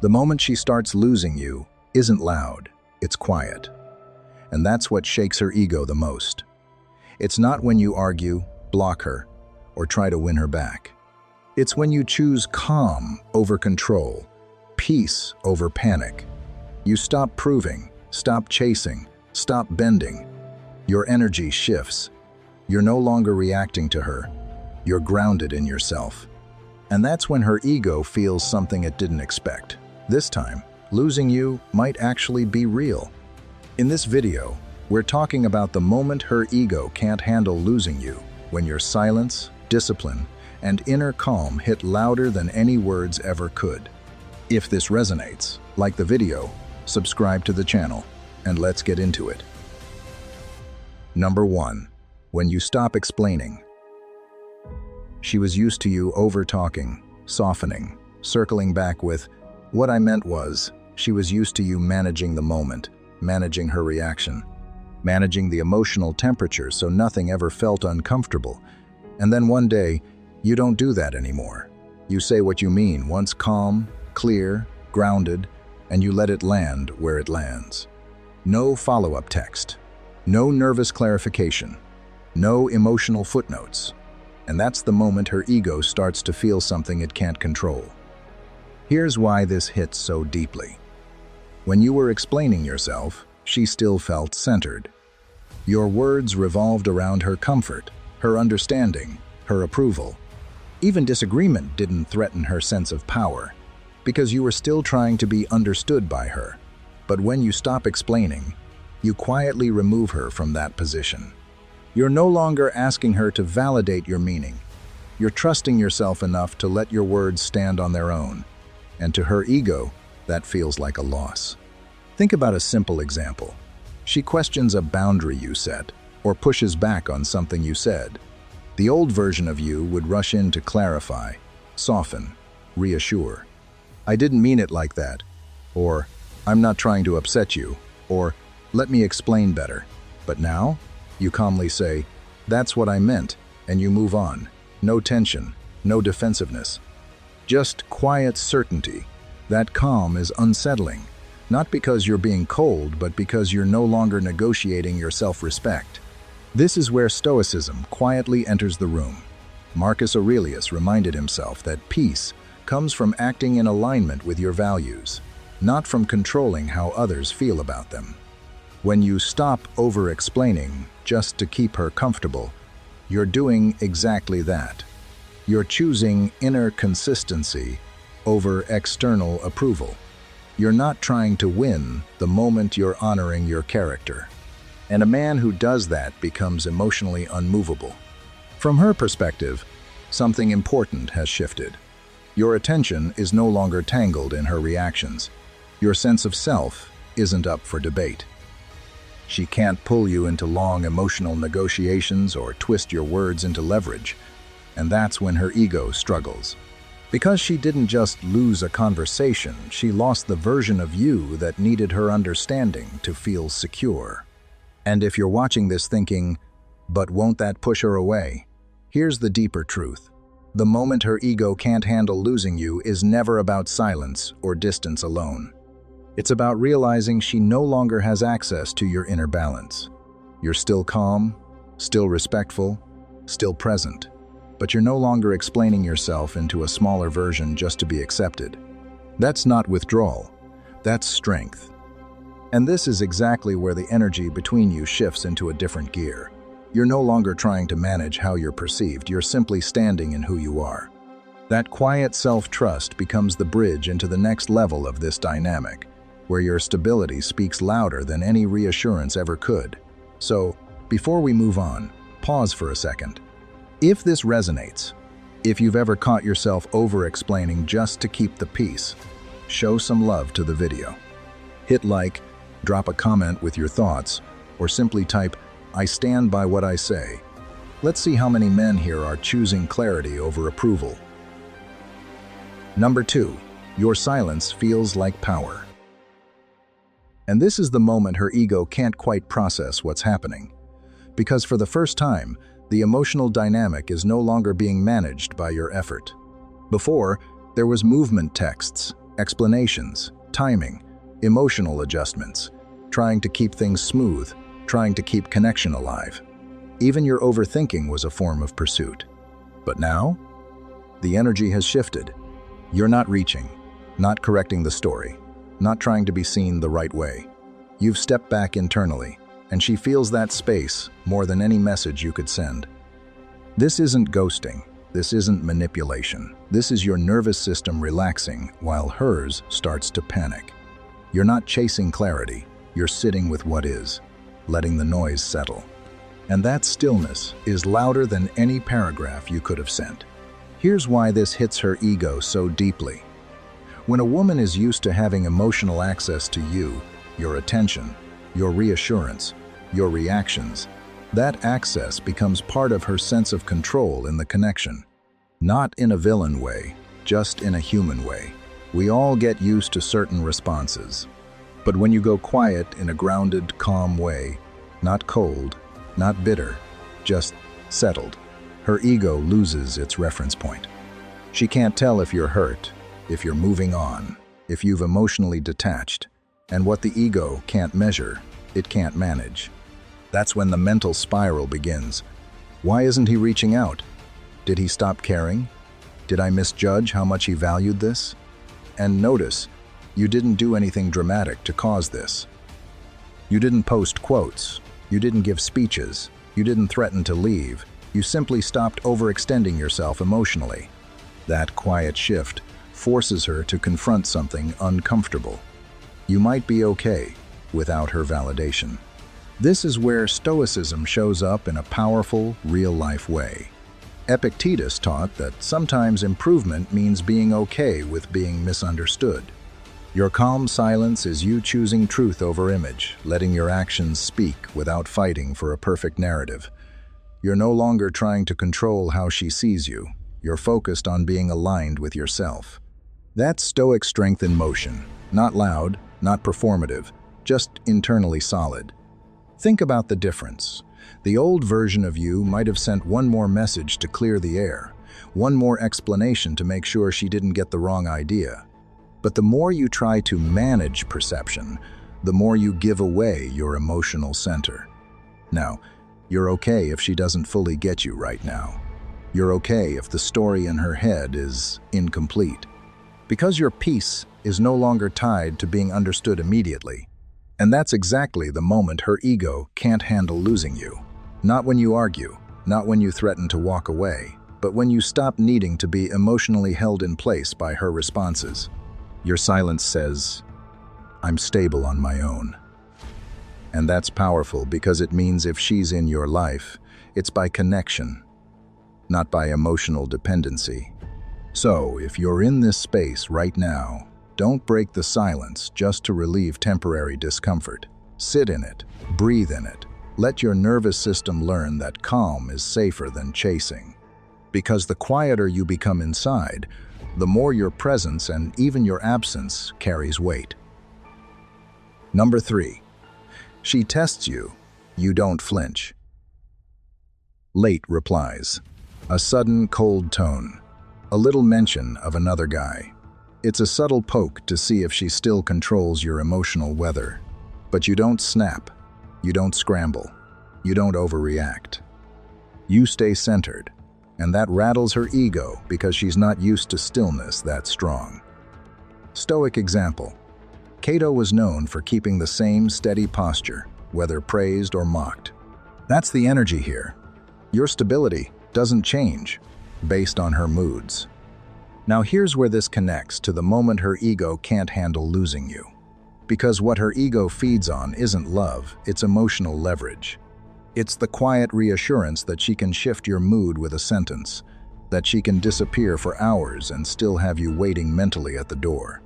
The moment she starts losing you isn't loud, it's quiet. And that's what shakes her ego the most. It's not when you argue, block her, or try to win her back. It's when you choose calm over control, peace over panic. You stop proving, stop chasing, stop bending. Your energy shifts. You're no longer reacting to her. You're grounded in yourself. And that's when her ego feels something it didn't expect. This time, losing you might actually be real. In this video, we're talking about the moment her ego can't handle losing you, when your silence, discipline, and inner calm hit louder than any words ever could. If this resonates, like the video, subscribe to the channel, and let's get into it. Number 1. When you stop explaining. She was used to you over-talking, softening, circling back with, "What I meant was," she was used to you managing the moment, managing her reaction, managing the emotional temperature so nothing ever felt uncomfortable. And then one day, you don't do that anymore. You say what you mean, once calm, clear, grounded, and you let it land where it lands. No follow-up text, no nervous clarification, no emotional footnotes. And that's the moment her ego starts to feel something it can't control. Here's why this hits so deeply. When you were explaining yourself, she still felt centered. Your words revolved around her comfort, her understanding, her approval. Even disagreement didn't threaten her sense of power, because you were still trying to be understood by her. But when you stop explaining, you quietly remove her from that position. You're no longer asking her to validate your meaning. You're trusting yourself enough to let your words stand on their own. And to her ego, that feels like a loss. Think about a simple example. She questions a boundary you set, or pushes back on something you said. The old version of you would rush in to clarify, soften, reassure. "I didn't mean it like that," or "I'm not trying to upset you," or "Let me explain better." But now, you calmly say, "That's what I meant," and you move on. No tension, no defensiveness. Just quiet certainty. That calm is unsettling, not because you're being cold, but because you're no longer negotiating your self-respect. This is where Stoicism quietly enters the room. Marcus Aurelius reminded himself that peace comes from acting in alignment with your values, not from controlling how others feel about them. When you stop over-explaining just to keep her comfortable, you're doing exactly that. You're choosing inner consistency over external approval. You're not trying to win the moment you're honoring your character. And a man who does that becomes emotionally unmovable. From her perspective, something important has shifted. Your attention is no longer tangled in her reactions. Your sense of self isn't up for debate. She can't pull you into long emotional negotiations or twist your words into leverage. And that's when her ego struggles. Because she didn't just lose a conversation, she lost the version of you that needed her understanding to feel secure. And if you're watching this thinking, "But won't that push her away?" Here's the deeper truth. The moment her ego can't handle losing you is never about silence or distance alone. It's about realizing she no longer has access to your inner balance. You're still calm, still respectful, still present, but you're no longer explaining yourself into a smaller version just to be accepted. That's not withdrawal, that's strength. And this is exactly where the energy between you shifts into a different gear. You're no longer trying to manage how you're perceived, you're simply standing in who you are. That quiet self-trust becomes the bridge into the next level of this dynamic, where your stability speaks louder than any reassurance ever could. So, before we move on, pause for a second. If this resonates, if you've ever caught yourself over-explaining just to keep the peace, show some love to the video. Hit like, drop a comment with your thoughts, or simply type, "I stand by what I say." Let's see how many men here are choosing clarity over approval. Number 2, your silence feels like power. And this is the moment her ego can't quite process what's happening. Because for the first time, the emotional dynamic is no longer being managed by your effort. Before, there was movement texts, explanations, timing, emotional adjustments, trying to keep things smooth, trying to keep connection alive. Even your overthinking was a form of pursuit. But now, the energy has shifted. You're not reaching, not correcting the story, not trying to be seen the right way. You've stepped back internally, and she feels that space more than any message you could send. This isn't ghosting. This isn't manipulation. This is your nervous system relaxing while hers starts to panic. You're not chasing clarity. You're sitting with what is, letting the noise settle. And that stillness is louder than any paragraph you could have sent. Here's why this hits her ego so deeply. When a woman is used to having emotional access to you, your attention, your reassurance, your reactions, that access becomes part of her sense of control in the connection. Not in a villain way, just in a human way. We all get used to certain responses. But when you go quiet in a grounded, calm way, not cold, not bitter, just settled, her ego loses its reference point. She can't tell if you're hurt, if you're moving on, if you've emotionally detached. And what the ego can't measure, it can't manage. That's when the mental spiral begins. Why isn't he reaching out? Did he stop caring? Did I misjudge how much he valued this? And notice, you didn't do anything dramatic to cause this. You didn't post quotes. You didn't give speeches. You didn't threaten to leave. You simply stopped overextending yourself emotionally. That quiet shift forces her to confront something uncomfortable. You might be okay without her validation. This is where Stoicism shows up in a powerful, real-life way. Epictetus taught that sometimes improvement means being okay with being misunderstood. Your calm silence is you choosing truth over image, letting your actions speak without fighting for a perfect narrative. You're no longer trying to control how she sees you. You're focused on being aligned with yourself. That's Stoic strength in motion. Not loud, not performative, just internally solid. Think about the difference. The old version of you might have sent one more message to clear the air, one more explanation to make sure she didn't get the wrong idea. But the more you try to manage perception, the more you give away your emotional center. Now, you're okay if she doesn't fully get you right now. You're okay if the story in her head is incomplete. Because your peace is no longer tied to being understood immediately. And that's exactly the moment her ego can't handle losing you. Not when you argue, not when you threaten to walk away, but when you stop needing to be emotionally held in place by her responses. Your silence says, "I'm stable on my own." And that's powerful because it means if she's in your life, it's by connection, not by emotional dependency. So, if you're in this space right now, don't break the silence just to relieve temporary discomfort. Sit in it, breathe in it. Let your nervous system learn that calm is safer than chasing. Because the quieter you become inside, the more your presence and even your absence carries weight. Number 3. She tests you, you don't flinch. Late replies. A sudden cold tone. A little mention of another guy. It's a subtle poke to see if she still controls your emotional weather. But you don't snap. You don't scramble. You don't overreact. You stay centered. And that rattles her ego because she's not used to stillness that strong. Stoic example. Cato was known for keeping the same steady posture, whether praised or mocked. That's the energy here. Your stability doesn't change based on her moods. Now here's where this connects to the moment her ego can't handle losing you. Because what her ego feeds on isn't love, it's emotional leverage. It's the quiet reassurance that she can shift your mood with a sentence, that she can disappear for hours and still have you waiting mentally at the door.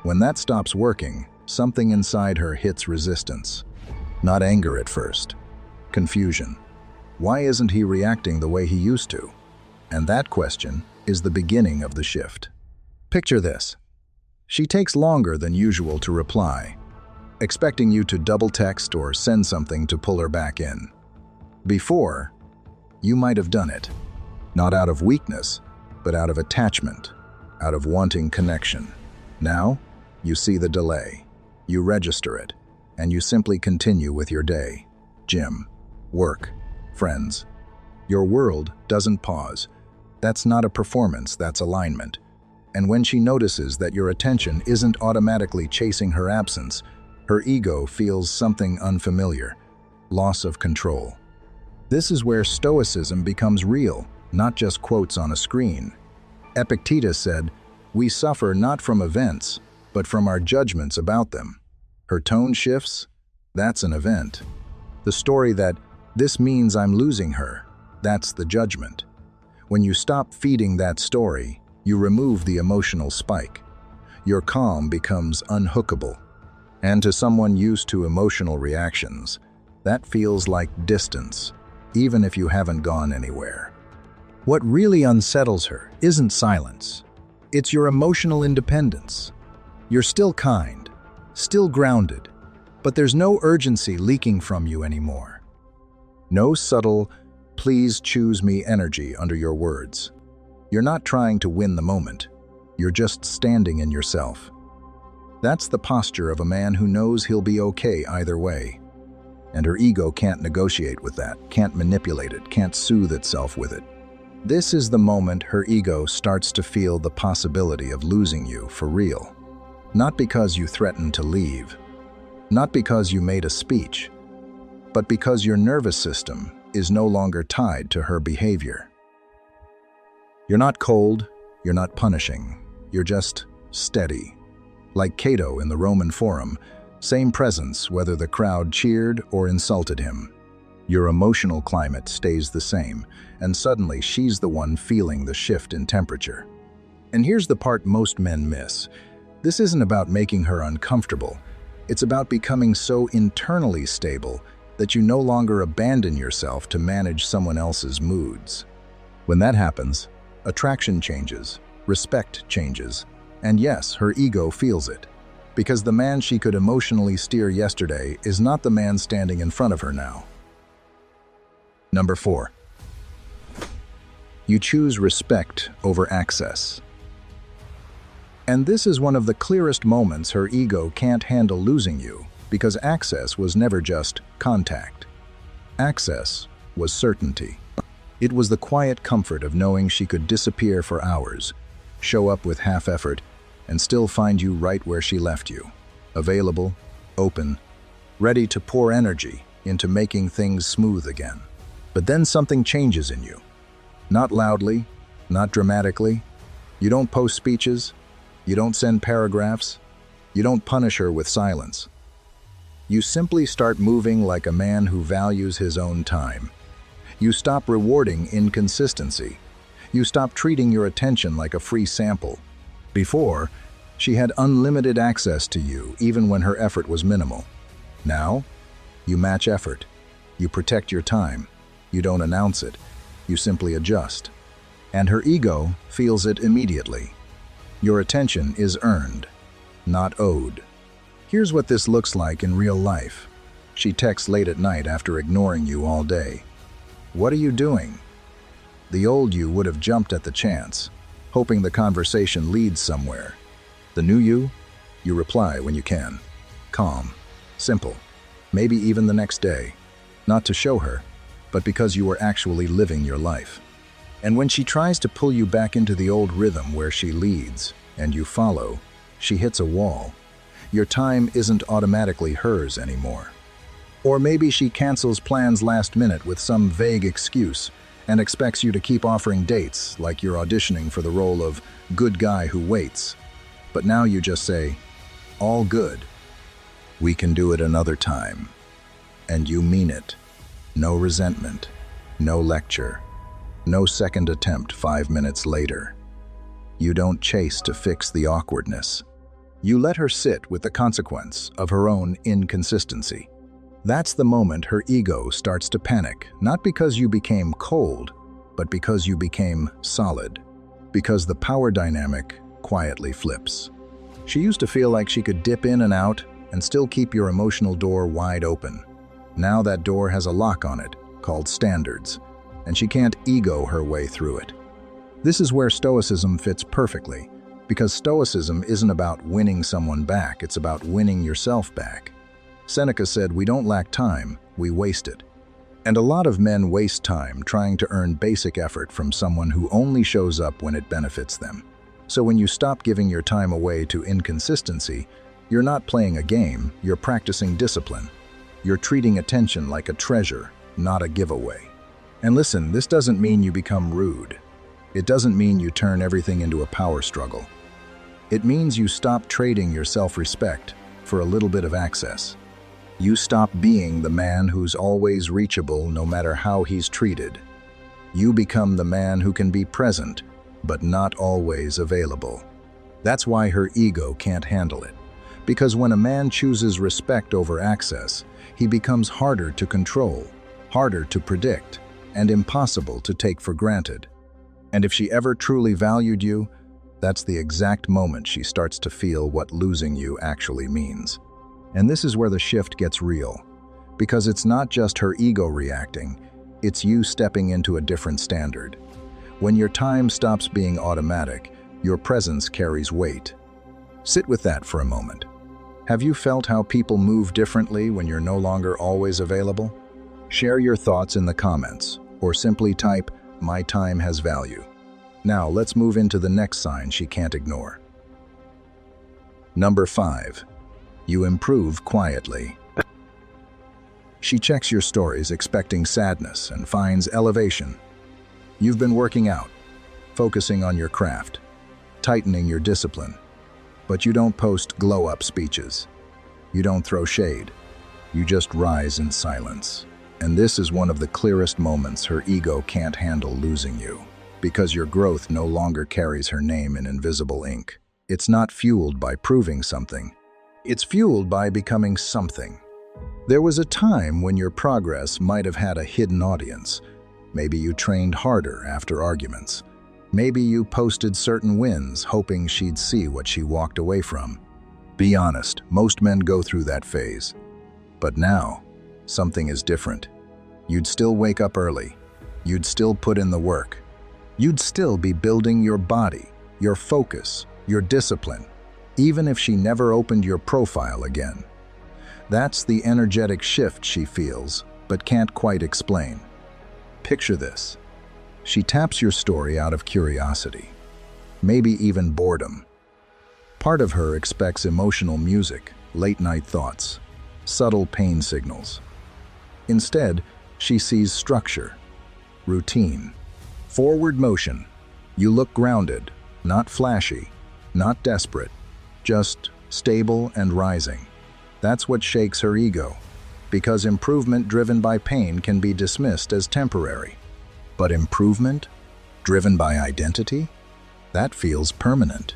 When that stops working, something inside her hits resistance. Not anger at first. Confusion. Why isn't he reacting the way he used to? And that question is the beginning of the shift. Picture this. She takes longer than usual to reply, expecting you to double text or send something to pull her back in. Before, you might have done it, not out of weakness, but out of attachment, out of wanting connection. Now, you see the delay. You register it, and you simply continue with your day. Gym, work, friends. Your world doesn't pause. That's not a performance, that's alignment. And when she notices that your attention isn't automatically chasing her absence, her ego feels something unfamiliar, loss of control. This is where Stoicism becomes real, not just quotes on a screen. Epictetus said, "We suffer not from events, but from our judgments about them." Her tone shifts, that's an event. The story that, "This means I'm losing her," that's the judgment. When you stop feeding that story, you remove the emotional spike. Your calm becomes unhookable. And to someone used to emotional reactions, that feels like distance, even if you haven't gone anywhere. What really unsettles her isn't silence. It's your emotional independence. You're still kind, still grounded, but there's no urgency leaking from you anymore. No subtle, "please choose me" energy under your words. You're not trying to win the moment. You're just standing in yourself. That's the posture of a man who knows he'll be okay either way. And her ego can't negotiate with that, can't manipulate it, can't soothe itself with it. This is the moment her ego starts to feel the possibility of losing you for real. Not because you threatened to leave, not because you made a speech, but because your nervous system is no longer tied to her behavior. You're not cold, you're not punishing, you're just steady. Like Cato in the Roman Forum, same presence whether the crowd cheered or insulted him. Your emotional climate stays the same, and suddenly she's the one feeling the shift in temperature. And here's the part most men miss. This isn't about making her uncomfortable. It's about becoming so internally stable that you no longer abandon yourself to manage someone else's moods. When that happens, attraction changes, respect changes, and yes, her ego feels it. Because the man she could emotionally steer yesterday is not the man standing in front of her now. Number 4. You choose respect over access. And this is one of the clearest moments her ego can't handle losing you, because access was never just contact. Access was certainty. It was the quiet comfort of knowing she could disappear for hours, show up with half effort, and still find you right where she left you, available, open, ready to pour energy into making things smooth again. But then something changes in you. Not loudly, not dramatically. You don't post speeches, you don't send paragraphs, you don't punish her with silence. You simply start moving like a man who values his own time. You stop rewarding inconsistency. You stop treating your attention like a free sample. Before, she had unlimited access to you even when her effort was minimal. Now, you match effort. You protect your time. You don't announce it. You simply adjust. And her ego feels it immediately. Your attention is earned, not owed. Here's what this looks like in real life. She texts late at night after ignoring you all day. "What are you doing?" The old you would have jumped at the chance, hoping the conversation leads somewhere. The new you reply when you can. Calm, simple, maybe even the next day. Not to show her, but because you are actually living your life. And when she tries to pull you back into the old rhythm where she leads, and you follow, she hits a wall. Your time isn't automatically hers anymore. Or maybe she cancels plans last minute with some vague excuse and expects you to keep offering dates like you're auditioning for the role of good guy who waits. But now you just say, "All good. We can do it another time." And you mean it. No resentment, no lecture, no second attempt 5 minutes later. You don't chase to fix the awkwardness. You let her sit with the consequence of her own inconsistency. That's the moment her ego starts to panic, not because you became cold, but because you became solid. Because the power dynamic quietly flips. She used to feel like she could dip in and out and still keep your emotional door wide open. Now that door has a lock on it, called standards, and she can't ego her way through it. This is where Stoicism fits perfectly, Because Stoicism isn't about winning someone back, it's about winning yourself back. Seneca said, "We don't lack time, we waste it." And a lot of men waste time trying to earn basic effort from someone who only shows up when it benefits them. So when you stop giving your time away to inconsistency, you're not playing a game, you're practicing discipline. You're treating attention like a treasure, not a giveaway. And listen, this doesn't mean you become rude. It doesn't mean you turn everything into a power struggle. It means you stop trading your self-respect for a little bit of access. You stop being the man who's always reachable no matter how he's treated. You become the man who can be present, but not always available. That's why her ego can't handle it. Because when a man chooses respect over access, he becomes harder to control, harder to predict, and impossible to take for granted. And if she ever truly valued you, that's the exact moment she starts to feel what losing you actually means. And this is where the shift gets real, because it's not just her ego reacting, it's you stepping into a different standard. When your time stops being automatic, your presence carries weight. Sit with that for a moment. Have you felt how people move differently when you're no longer always available? Share your thoughts in the comments, or simply type, "My time has value." Now let's move into the next sign she can't ignore. Number 5. You improve quietly. She checks your stories expecting sadness and finds elevation. You've been working out, focusing on your craft, tightening your discipline, but you don't post glow-up speeches. You don't throw shade. You just rise in silence. And this is one of the clearest moments her ego can't handle losing you, because your growth no longer carries her name in invisible ink. It's not fueled by proving something. It's fueled by becoming something. There was a time when your progress might have had a hidden audience. Maybe you trained harder after arguments. Maybe you posted certain wins, hoping she'd see what she walked away from. Be honest, most men go through that phase. But now, something is different. You'd still wake up early. You'd still put in the work. You'd still be building your body, your focus, your discipline, even if she never opened your profile again. That's the energetic shift she feels, but can't quite explain. Picture this. She taps your story out of curiosity, maybe even boredom. Part of her expects emotional music, late-night thoughts, subtle pain signals. Instead, she sees structure, routine, forward motion. You look grounded, not flashy, not desperate, just stable and rising. That's what shakes her ego, because improvement driven by pain can be dismissed as temporary. But improvement driven by identity? That feels permanent.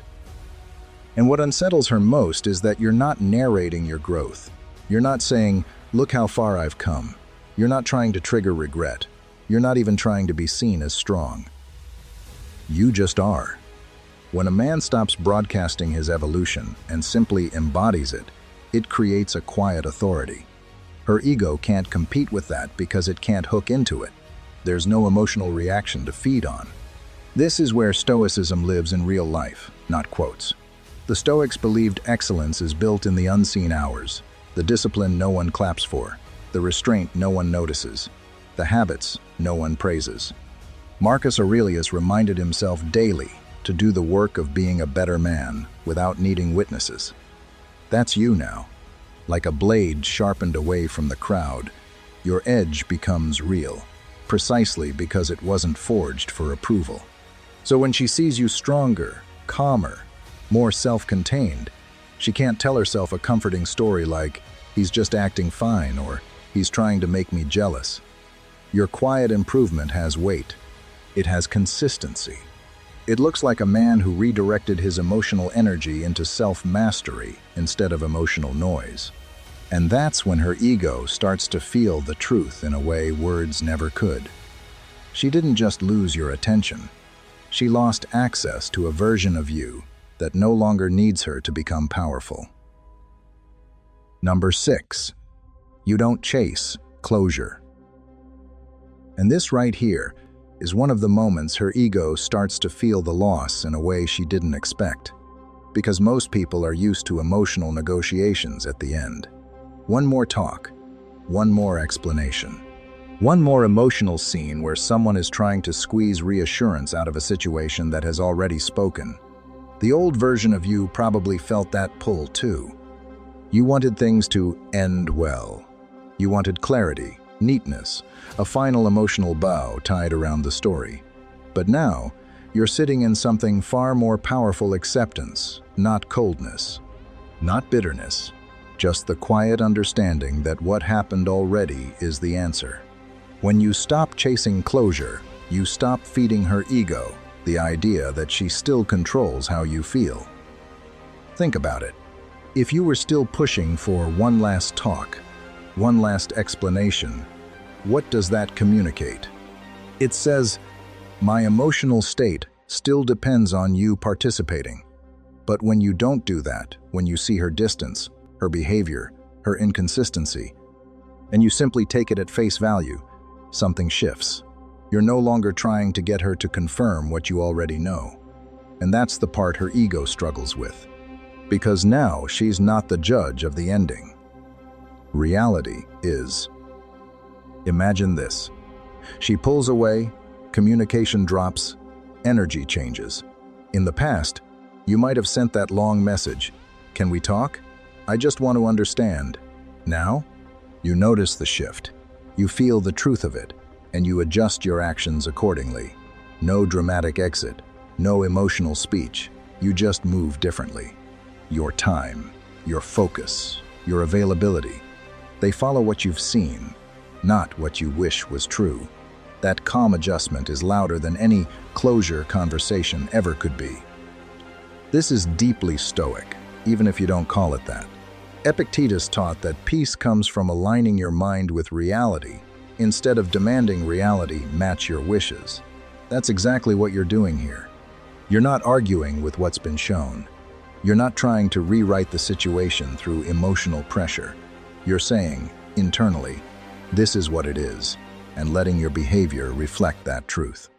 And what unsettles her most is that you're not narrating your growth. You're not saying, "Look how far I've come." You're not trying to trigger regret. You're not even trying to be seen as strong. You just are. When a man stops broadcasting his evolution and simply embodies it, it creates a quiet authority. Her ego can't compete with that because it can't hook into it. There's no emotional reaction to feed on. This is where Stoicism lives in real life, not quotes. The Stoics believed excellence is built in the unseen hours, the discipline no one claps for, the restraint no one notices, the habits no one praises. Marcus Aurelius reminded himself daily to do the work of being a better man without needing witnesses. That's you now. Like a blade sharpened away from the crowd, your edge becomes real, precisely because it wasn't forged for approval. So when she sees you stronger, calmer, more self-contained, she can't tell herself a comforting story like, "He's just acting fine," or "He's trying to make me jealous." Your quiet improvement has weight. It has consistency. It looks like a man who redirected his emotional energy into self-mastery instead of emotional noise. And that's when her ego starts to feel the truth in a way words never could. She didn't just lose your attention. She lost access to a version of you that no longer needs her to become powerful. Number 6. You don't chase closure. And this right here is one of the moments her ego starts to feel the loss in a way she didn't expect. because most people are used to emotional negotiations at the end. One more talk, one more explanation, one more emotional scene where someone is trying to squeeze reassurance out of a situation that has already spoken. The old version of you probably felt that pull too. You wanted things to end well. You wanted clarity, neatness, a final emotional bow tied around the story. But now, you're sitting in something far more powerful: acceptance, not coldness, not bitterness, just the quiet understanding that what happened already is the answer. When you stop chasing closure, you stop feeding her ego, the idea that she still controls how you feel. Think about it. If you were still pushing for one last talk, one last explanation, what does that communicate? It says, my emotional state still depends on you participating. But when you don't do that, when you see her distance, her behavior, her inconsistency, and you simply take it at face value, something shifts. You're no longer trying to get her to confirm what you already know. And that's the part her ego struggles with. Because now she's not the judge of the ending. Reality is. Imagine this. She pulls away, communication drops, energy changes. In the past, you might have sent that long message, "Can we talk? I just want to understand." Now, you notice the shift. You feel the truth of it, and you adjust your actions accordingly. No dramatic exit, no emotional speech. You just move differently. Your time, your focus, your availability, they follow what you've seen, not what you wish was true. That calm adjustment is louder than any closure conversation ever could be. This is deeply Stoic, even if you don't call it that. Epictetus taught that peace comes from aligning your mind with reality, instead of demanding reality match your wishes. That's exactly what you're doing here. You're not arguing with what's been shown. You're not trying to rewrite the situation through emotional pressure. You're saying, internally, this is what it is, and letting your behavior reflect that truth.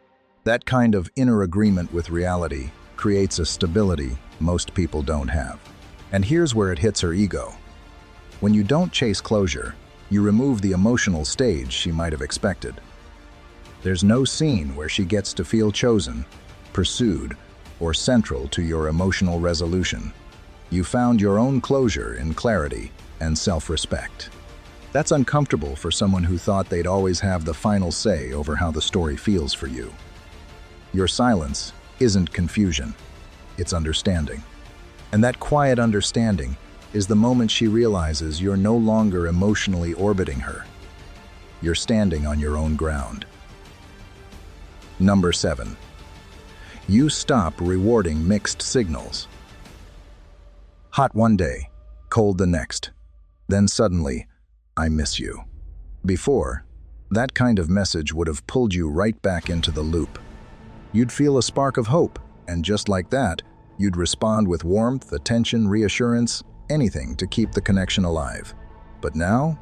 That kind of inner agreement with reality creates a stability most people don't have. And here's where it hits her ego. When you don't chase closure, you remove the emotional stage she might have expected. There's no scene where she gets to feel chosen, pursued, or central to your emotional resolution. You found your own closure in clarity and self-respect. That's uncomfortable for someone who thought they'd always have the final say over how the story feels for you. Your silence isn't confusion, it's understanding. And that quiet understanding is the moment she realizes you're no longer emotionally orbiting her. You're standing on your own ground. Number 7. You stop rewarding mixed signals. Hot one day, cold the next. Then suddenly, I miss you. Before, that kind of message would have pulled you right back into the loop. You'd feel a spark of hope, and just like that, you'd respond with warmth, attention, reassurance, anything to keep the connection alive. But now,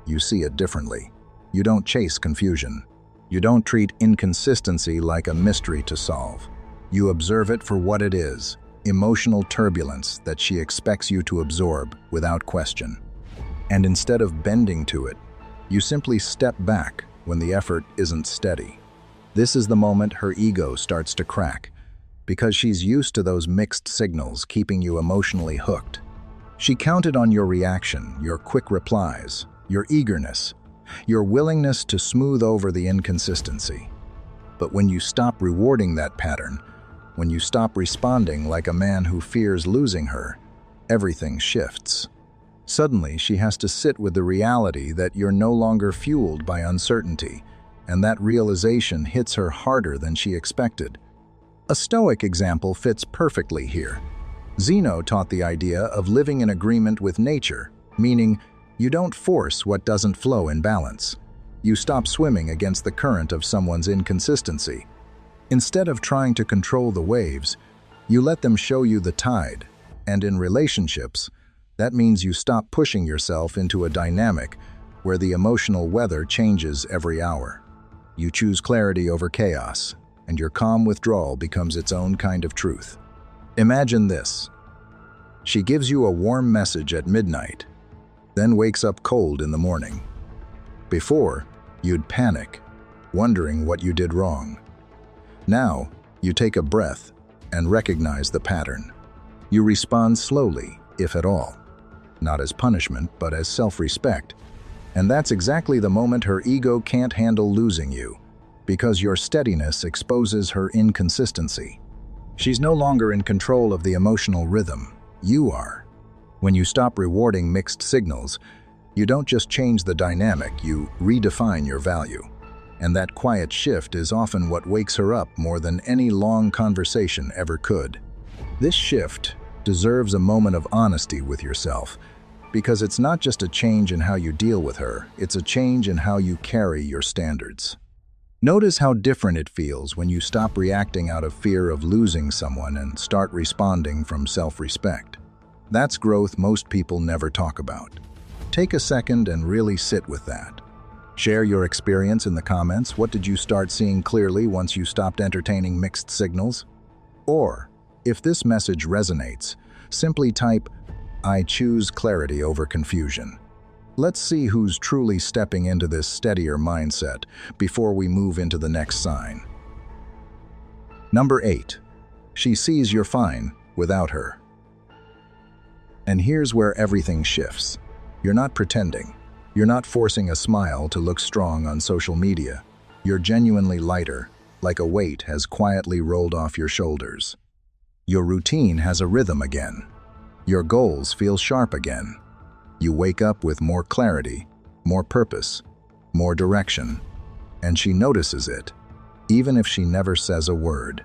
you see it differently. You don't chase confusion. You don't treat inconsistency like a mystery to solve. You observe it for what it is, emotional turbulence that she expects you to absorb without question. And instead of bending to it, you simply step back when the effort isn't steady. This is the moment her ego starts to crack, because she's used to those mixed signals keeping you emotionally hooked. She counted on your reaction, your quick replies, your eagerness, your willingness to smooth over the inconsistency. But when you stop rewarding that pattern, when you stop responding like a man who fears losing her, everything shifts. Suddenly, she has to sit with the reality that you're no longer fueled by uncertainty, and that realization hits her harder than she expected. A Stoic example fits perfectly here. Zeno taught the idea of living in agreement with nature, meaning you don't force what doesn't flow in balance. You stop swimming against the current of someone's inconsistency. Instead of trying to control the waves, you let them show you the tide. And in relationships, that means you stop pushing yourself into a dynamic where the emotional weather changes every hour. You choose clarity over chaos, and your calm withdrawal becomes its own kind of truth. Imagine this. She gives you a warm message at midnight, then wakes up cold in the morning. Before, you'd panic, wondering what you did wrong. Now, you take a breath and recognize the pattern. You respond slowly, if at all, not as punishment, but as self-respect. And that's exactly the moment her ego can't handle losing you, because your steadiness exposes her inconsistency. She's no longer in control of the emotional rhythm. You are. When you stop rewarding mixed signals, you don't just change the dynamic, you redefine your value. And that quiet shift is often what wakes her up more than any long conversation ever could. This shift deserves a moment of honesty with yourself, because it's not just a change in how you deal with her, it's a change in how you carry your standards. Notice how different it feels when you stop reacting out of fear of losing someone and start responding from self-respect. That's growth most people never talk about. Take a second and really sit with that. Share your experience in the comments. What did you start seeing clearly once you stopped entertaining mixed signals? Or, if this message resonates, simply type, "I choose clarity over confusion." Let's see who's truly stepping into this steadier mindset before we move into the next sign. Number 8. She sees you're fine without her. And here's where everything shifts. You're not pretending. You're not forcing a smile to look strong on social media. You're genuinely lighter, like a weight has quietly rolled off your shoulders. Your routine has a rhythm again. Your goals feel sharp again. You wake up with more clarity, more purpose, more direction. And she notices it, even if she never says a word.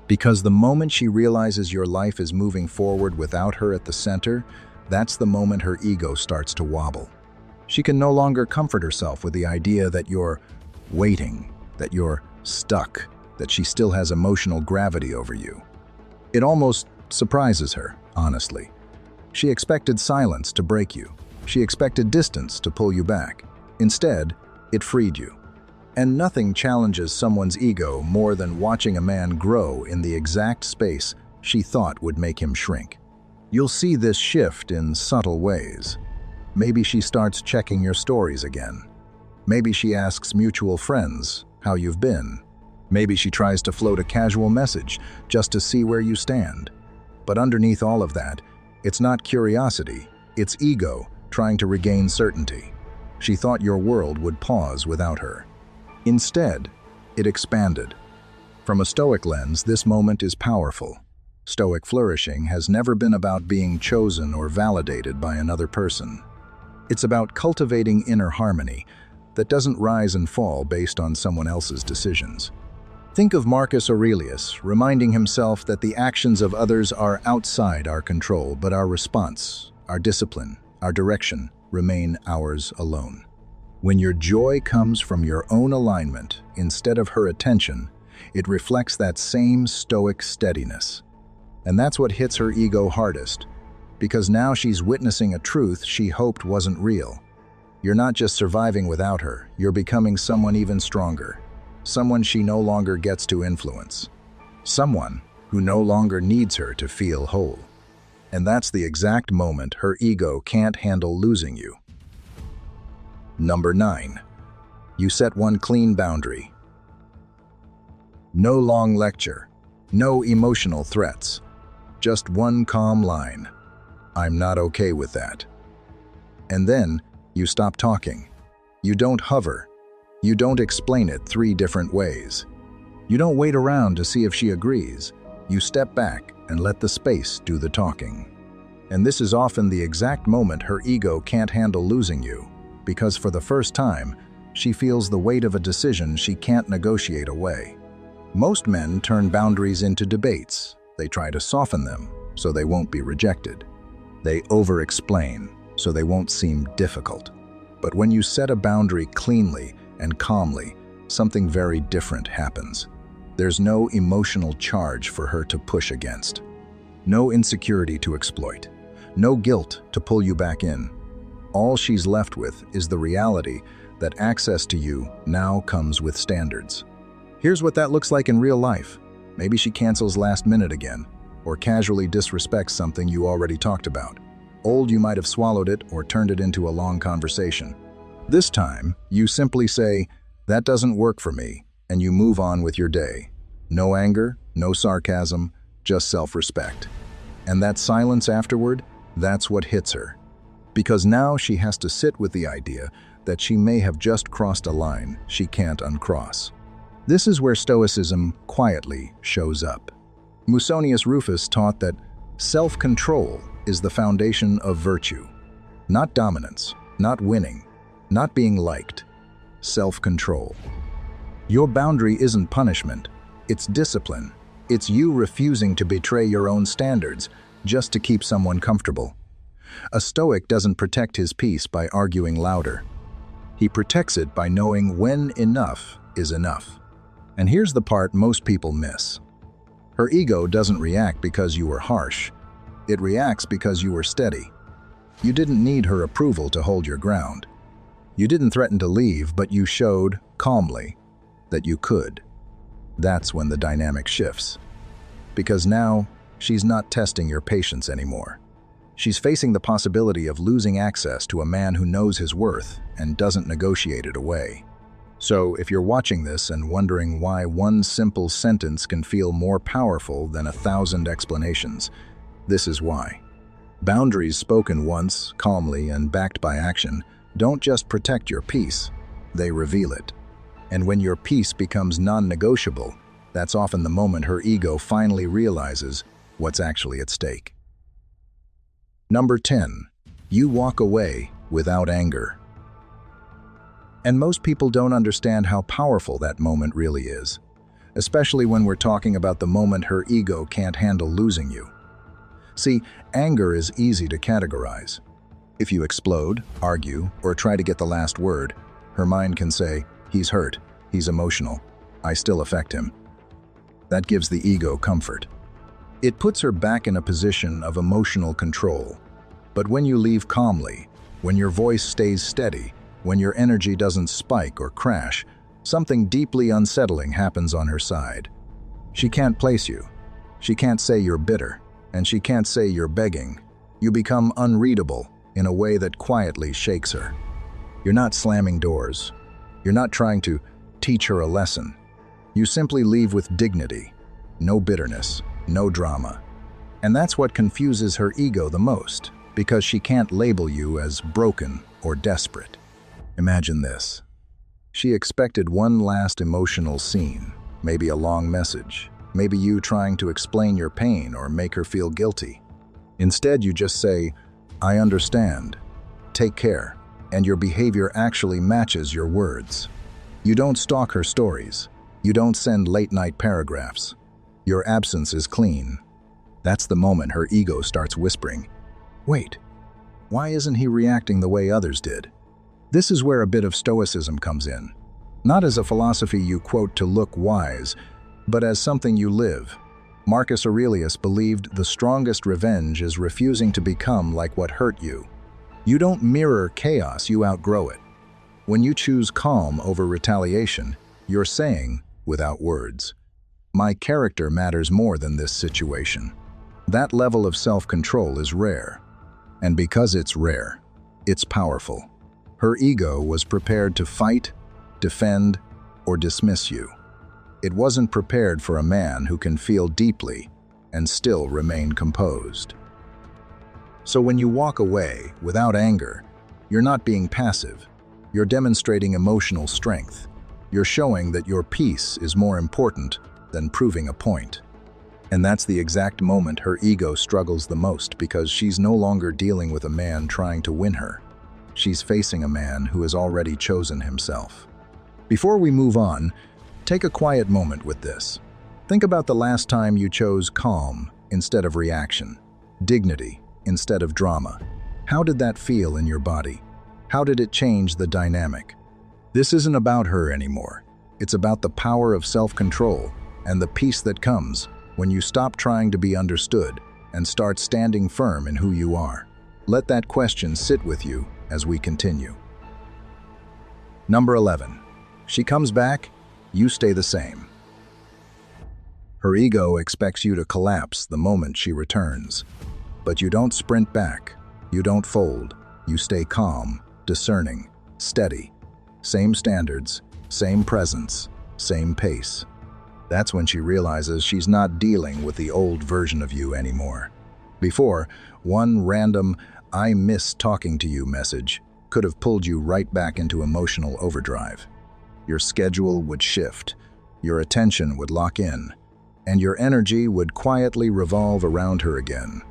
Because the moment she realizes your life is moving forward without her at the center, that's the moment her ego starts to wobble. She can no longer comfort herself with the idea that you're waiting, that you're stuck, that she still has emotional gravity over you. It almost surprises her, honestly. She expected silence to break you. She expected distance to pull you back. Instead, it freed you. And nothing challenges someone's ego more than watching a man grow in the exact space she thought would make him shrink. You'll see this shift in subtle ways. Maybe she starts checking your stories again. Maybe she asks mutual friends how you've been. Maybe she tries to float a casual message just to see where you stand. But underneath all of that, it's not curiosity, it's ego trying to regain certainty. She thought your world would pause without her. Instead, it expanded. From a Stoic lens, this moment is powerful. Stoic flourishing has never been about being chosen or validated by another person. It's about cultivating inner harmony that doesn't rise and fall based on someone else's decisions. Think of Marcus Aurelius reminding himself that the actions of others are outside our control, but our response, our discipline, our direction remain ours alone. When your joy comes from your own alignment instead of her attention, it reflects that same Stoic steadiness. And that's what hits her ego hardest, because now she's witnessing a truth she hoped wasn't real. You're not just surviving without her, you're becoming someone even stronger. Someone she no longer gets to influence. Someone who no longer needs her to feel whole. And that's the exact moment her ego can't handle losing you. Number 9. You set one clean boundary. No long lecture, no emotional threats, just one calm line. I'm not okay with that. And then you stop talking. You don't hover. You don't explain it 3 different ways. You don't wait around to see if she agrees. You step back and let the space do the talking. And this is often the exact moment her ego can't handle losing you, because for the first time, she feels the weight of a decision she can't negotiate away. Most men turn boundaries into debates. They try to soften them so they won't be rejected. They over-explain so they won't seem difficult. But when you set a boundary cleanly and calmly, something very different happens. There's no emotional charge for her to push against. No insecurity to exploit. No guilt to pull you back in. All she's left with is the reality that access to you now comes with standards. Here's what that looks like in real life. Maybe she cancels last minute again, or casually disrespects something you already talked about. Old, you might have swallowed it or turned it into a long conversation. This time, you simply say, "That doesn't work for me," and you move on with your day. No anger, no sarcasm, just self-respect. And that silence afterward, that's what hits her. Because now she has to sit with the idea that she may have just crossed a line she can't uncross. This is where Stoicism quietly shows up. Musonius Rufus taught that self-control is the foundation of virtue. Not dominance, not winning, not being liked. Self-control. Your boundary isn't punishment, it's discipline. It's you refusing to betray your own standards just to keep someone comfortable. A Stoic doesn't protect his peace by arguing louder. He protects it by knowing when enough is enough. And here's the part most people miss. Her ego doesn't react because you were harsh. It reacts because you were steady. You didn't need her approval to hold your ground. You didn't threaten to leave, but you showed, calmly, that you could. That's when the dynamic shifts. Because now, she's not testing your patience anymore. She's facing the possibility of losing access to a man who knows his worth and doesn't negotiate it away. So, if you're watching this and wondering why one simple sentence can feel more powerful than 1,000 explanations, this is why. Boundaries spoken once, calmly, and backed by action, don't just protect your peace, they reveal it. And when your peace becomes non-negotiable, that's often the moment her ego finally realizes what's actually at stake. Number 10. You walk away without anger. And most people don't understand how powerful that moment really is, especially when we're talking about the moment her ego can't handle losing you. See, anger is easy to categorize. If you explode, argue, or try to get the last word, her mind can say, "He's hurt, he's emotional, I still affect him." That gives the ego comfort. It puts her back in a position of emotional control. But when you leave calmly, when your voice stays steady, when your energy doesn't spike or crash, something deeply unsettling happens on her side. She can't place you. She can't say you're bitter, and she can't say you're begging. You become unreadable in a way that quietly shakes her. You're not slamming doors. You're not trying to teach her a lesson. You simply leave with dignity, no bitterness, no drama. And that's what confuses her ego the most, because she can't label you as broken or desperate. Imagine this. She expected one last emotional scene, maybe a long message, maybe you trying to explain your pain or make her feel guilty. Instead, you just say, "I understand, take care," and your behavior actually matches your words. You don't stalk her stories. You don't send late-night paragraphs. Your absence is clean. That's the moment her ego starts whispering, "Wait, why isn't he reacting the way others did?" This is where a bit of Stoicism comes in. Not as a philosophy you quote to look wise, but as something you live. Marcus Aurelius believed the strongest revenge is refusing to become like what hurt you. You don't mirror chaos, you outgrow it. When you choose calm over retaliation, you're saying, without words, "My character matters more than this situation." That level of self-control is rare. And because it's rare, it's powerful. Her ego was prepared to fight, defend, or dismiss you. It wasn't prepared for a man who can feel deeply and still remain composed. So when you walk away without anger, you're not being passive. You're demonstrating emotional strength. You're showing that your peace is more important than proving a point. And that's the exact moment her ego struggles the most, because she's no longer dealing with a man trying to win her. She's facing a man who has already chosen himself. Before we move on, take a quiet moment with this. Think about the last time you chose calm instead of reaction, dignity instead of drama. How did that feel in your body? How did it change the dynamic? This isn't about her anymore. It's about the power of self-control and the peace that comes when you stop trying to be understood and start standing firm in who you are. Let that question sit with you as we continue. Number 11. She comes back, you stay the same. Her ego expects you to collapse the moment she returns. But you don't sprint back. You don't fold. You stay calm, discerning, steady. Same standards, same presence, same pace. That's when she realizes she's not dealing with the old version of you anymore. Before, one random "I miss talking to you" message could have pulled you right back into emotional overdrive. Your schedule would shift, your attention would lock in, and your energy would quietly revolve around her again.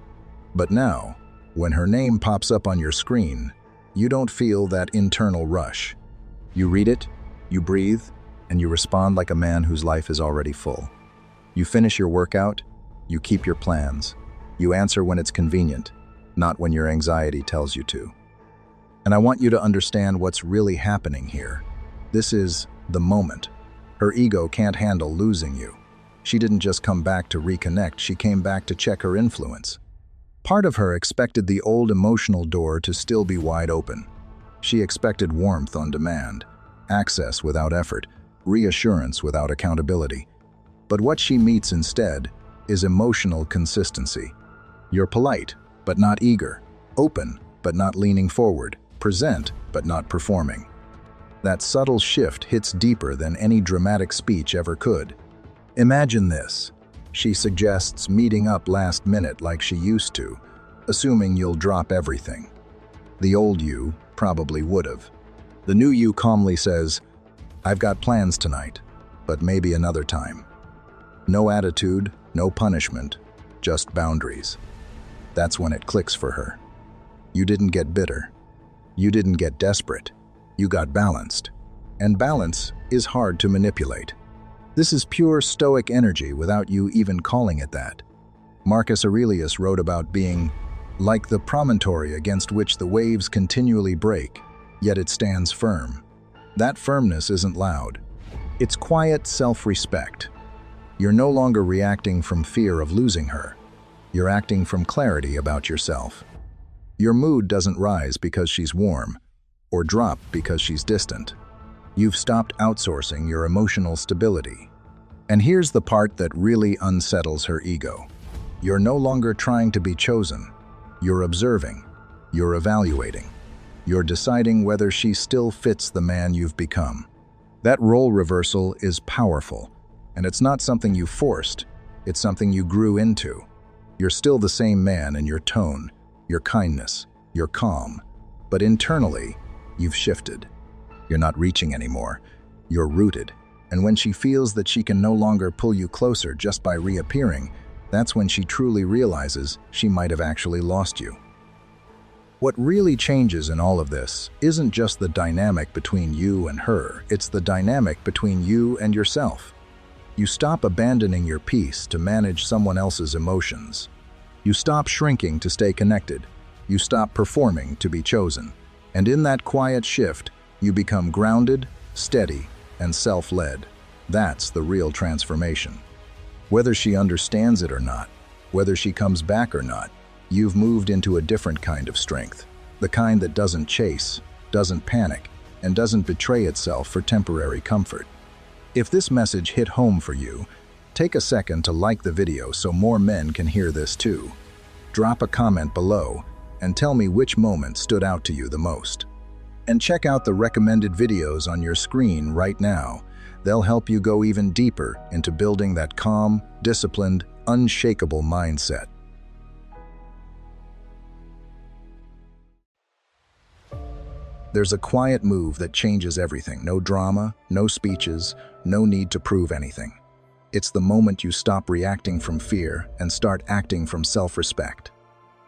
But now, when her name pops up on your screen, you don't feel that internal rush. You read it, you breathe, and you respond like a man whose life is already full. You finish your workout, you keep your plans, you answer when it's convenient, not when your anxiety tells you to. And I want you to understand what's really happening here. This is the moment. Her ego can't handle losing you. She didn't just come back to reconnect, she came back to check her influence. Part of her expected the old emotional door to still be wide open. She expected warmth on demand, access without effort, reassurance without accountability. But what she meets instead is emotional consistency. You're polite, but not eager, open, but not leaning forward, present, but not performing. That subtle shift hits deeper than any dramatic speech ever could. Imagine this. She suggests meeting up last minute like she used to, assuming you'll drop everything. The old you probably would've. The new you calmly says, "I've got plans tonight, but maybe another time." No attitude, no punishment, just boundaries. That's when it clicks for her. You didn't get bitter. You didn't get desperate. You got balanced. And balance is hard to manipulate. This is pure Stoic energy without you even calling it that. Marcus Aurelius wrote about being like the promontory against which the waves continually break, yet it stands firm. That firmness isn't loud. It's quiet self-respect. You're no longer reacting from fear of losing her. You're acting from clarity about yourself. Your mood doesn't rise because she's warm, or drop because she's distant. You've stopped outsourcing your emotional stability. And here's the part that really unsettles her ego. You're no longer trying to be chosen. You're observing. You're evaluating. You're deciding whether she still fits the man you've become. That role reversal is powerful, and it's not something you forced, it's something you grew into. You're still the same man in your tone, your kindness, your calm, but internally, you've shifted. You're not reaching anymore. You're rooted. And when she feels that she can no longer pull you closer just by reappearing, that's when she truly realizes she might have actually lost you. What really changes in all of this isn't just the dynamic between you and her, it's the dynamic between you and yourself. You stop abandoning your peace to manage someone else's emotions. You stop shrinking to stay connected. You stop performing to be chosen. And in that quiet shift, you become grounded, steady, and self-led. That's the real transformation. Whether she understands it or not, whether she comes back or not, you've moved into a different kind of strength. The kind that doesn't chase, doesn't panic, and doesn't betray itself for temporary comfort. If this message hit home for you, take a second to like the video so more men can hear this too. Drop a comment below and tell me which moment stood out to you the most. And check out the recommended videos on your screen right now. They'll help you go even deeper into building that calm, disciplined, unshakable mindset. There's a quiet move that changes everything. No drama, no speeches, no need to prove anything. It's the moment you stop reacting from fear and start acting from self-respect.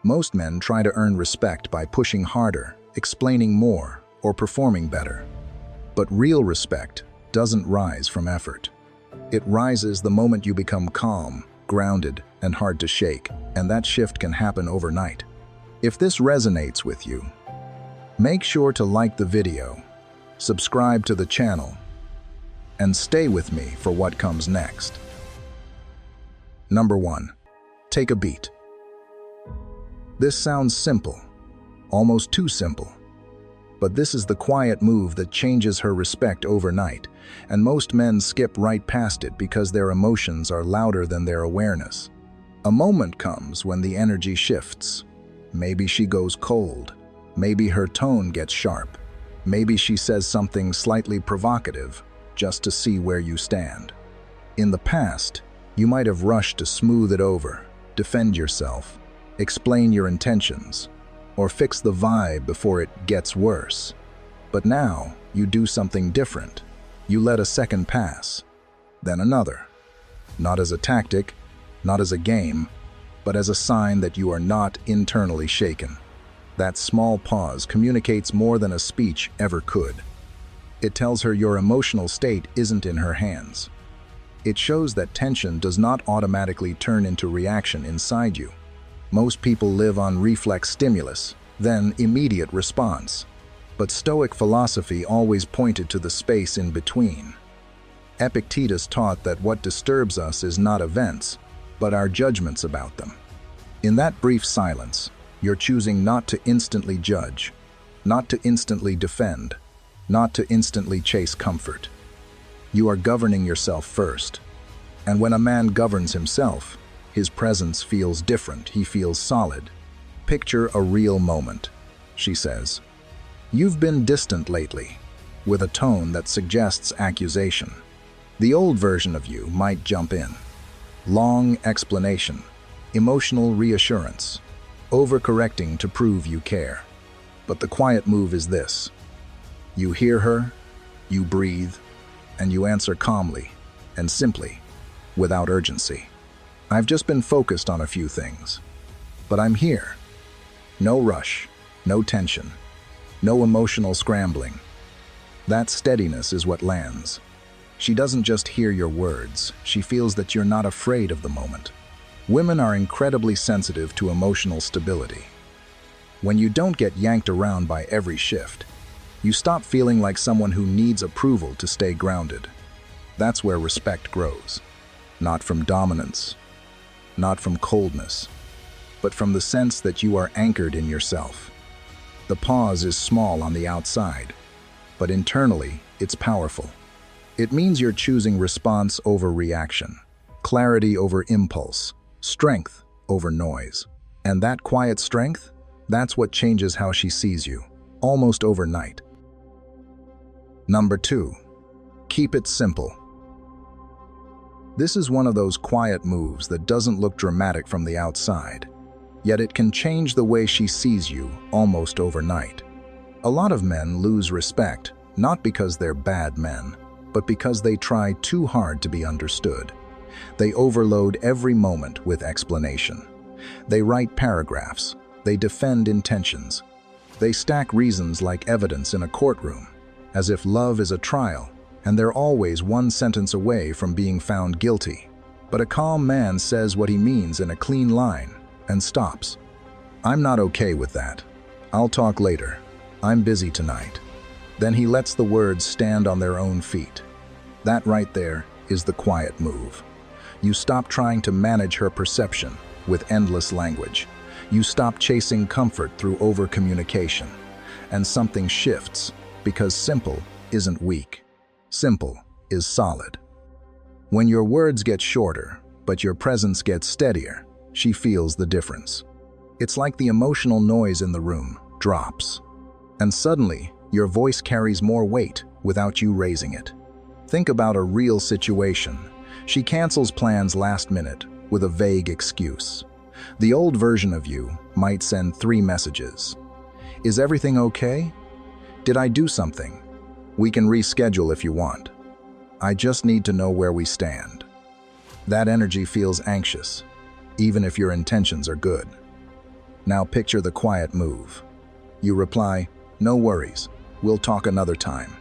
Most men try to earn respect by pushing harder, explaining more, or performing better. But real respect doesn't rise from effort. It rises the moment you become calm, grounded, and hard to shake, and that shift can happen overnight. If this resonates with you, make sure to like the video, subscribe to the channel, and stay with me for what comes next. Number 1. Take a beat. This sounds simple, almost too simple. But this is the quiet move that changes her respect overnight, and most men skip right past it because their emotions are louder than their awareness. A moment comes when the energy shifts. Maybe she goes cold. Maybe her tone gets sharp. Maybe she says something slightly provocative, just to see where you stand. In the past, you might have rushed to smooth it over, defend yourself, explain your intentions, or fix the vibe before it gets worse. But now, you do something different. You let a second pass, then another. Not as a tactic, not as a game, but as a sign that you are not internally shaken. That small pause communicates more than a speech ever could. It tells her your emotional state isn't in her hands. It shows that tension does not automatically turn into reaction inside you. Most people live on reflex stimulus, then immediate response. But Stoic philosophy always pointed to the space in between. Epictetus taught that what disturbs us is not events, but our judgments about them. In that brief silence, you're choosing not to instantly judge, not to instantly defend, not to instantly chase comfort. You are governing yourself first. And when a man governs himself, his presence feels different, he feels solid. Picture a real moment, she says. You've been distant lately, with a tone that suggests accusation. The old version of you might jump in. Long explanation, emotional reassurance, overcorrecting to prove you care. But the quiet move is this. You hear her, you breathe, and you answer calmly and simply, without urgency. I've just been focused on a few things, but I'm here. No rush, no tension, no emotional scrambling. That steadiness is what lands. She doesn't just hear your words, she feels that you're not afraid of the moment. Women are incredibly sensitive to emotional stability. When you don't get yanked around by every shift, you stop feeling like someone who needs approval to stay grounded. That's where respect grows. Not from dominance, not from coldness, but from the sense that you are anchored in yourself. The pause is small on the outside, but internally, it's powerful. It means you're choosing response over reaction, clarity over impulse, strength over noise. And that quiet strength, that's what changes how she sees you, almost overnight. Number 2, keep it simple. This is one of those quiet moves that doesn't look dramatic from the outside, yet it can change the way she sees you almost overnight. A lot of men lose respect, not because they're bad men, but because they try too hard to be understood. They overload every moment with explanation. They write paragraphs. They defend intentions. They stack reasons like evidence in a courtroom, as if love is a trial, and they're always one sentence away from being found guilty. But a calm man says what he means in a clean line and stops. I'm not okay with that. I'll talk later. I'm busy tonight. Then he lets the words stand on their own feet. That right there is the quiet move. You stop trying to manage her perception with endless language. You stop chasing comfort through over-communication. And something shifts, because simple isn't weak. Simple is solid. When your words get shorter, but your presence gets steadier, she feels the difference. It's like the emotional noise in the room drops. And suddenly, your voice carries more weight without you raising it. Think about a real situation. She cancels plans last minute with a vague excuse. The old version of you might send 3 messages. Is everything okay? Did I do something? We can reschedule if you want. I just need to know where we stand. That energy feels anxious, even if your intentions are good. Now picture the quiet move. You reply, "No worries, we'll talk another time."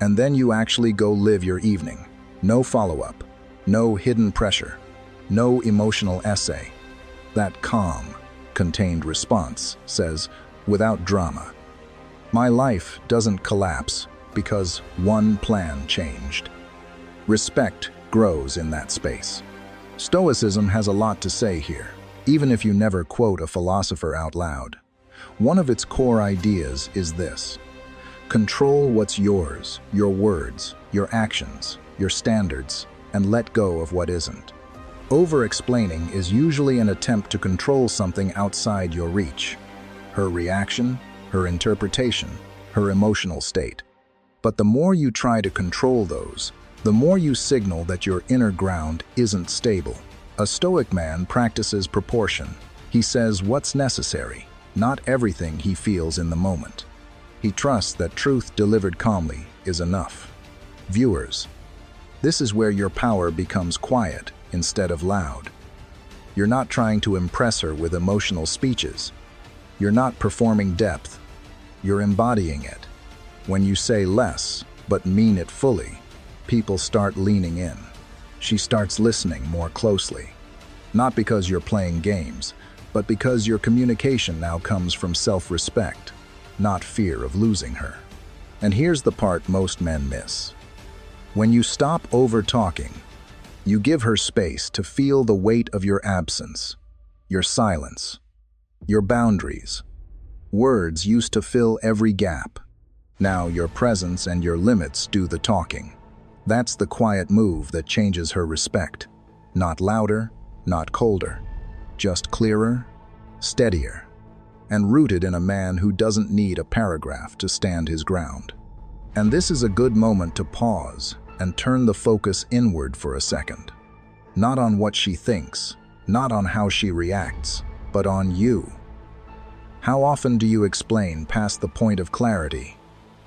And then you actually go live your evening. No follow-up, no hidden pressure, no emotional essay. That calm, contained response says, without drama, "My life doesn't collapse because one plan changed." Respect grows in that space. Stoicism has a lot to say here, even if you never quote a philosopher out loud. One of its core ideas is this: Control what's yours, your words, your actions, your standards, and let go of what isn't. Over-explaining is usually an attempt to control something outside your reach. Her reaction, her interpretation, her emotional state. But the more you try to control those, the more you signal that your inner ground isn't stable. A Stoic man practices proportion. He says what's necessary, not everything he feels in the moment. He trusts that truth delivered calmly is enough. Viewers, this is where your power becomes quiet instead of loud. You're not trying to impress her with emotional speeches. You're not performing depth. You're embodying it. When you say less, but mean it fully, people start leaning in. She starts listening more closely. Not because you're playing games, but because your communication now comes from self-respect, not fear of losing her. And here's the part most men miss. When you stop over-talking, you give her space to feel the weight of your absence, your silence, your boundaries. Words used to fill every gap. Now your presence and your limits do the talking. That's the quiet move that changes her respect. Not louder, not colder, just clearer, steadier, and rooted in a man who doesn't need a paragraph to stand his ground. And this is a good moment to pause and turn the focus inward for a second. Not on what she thinks, not on how she reacts, but on you. How often do you explain past the point of clarity?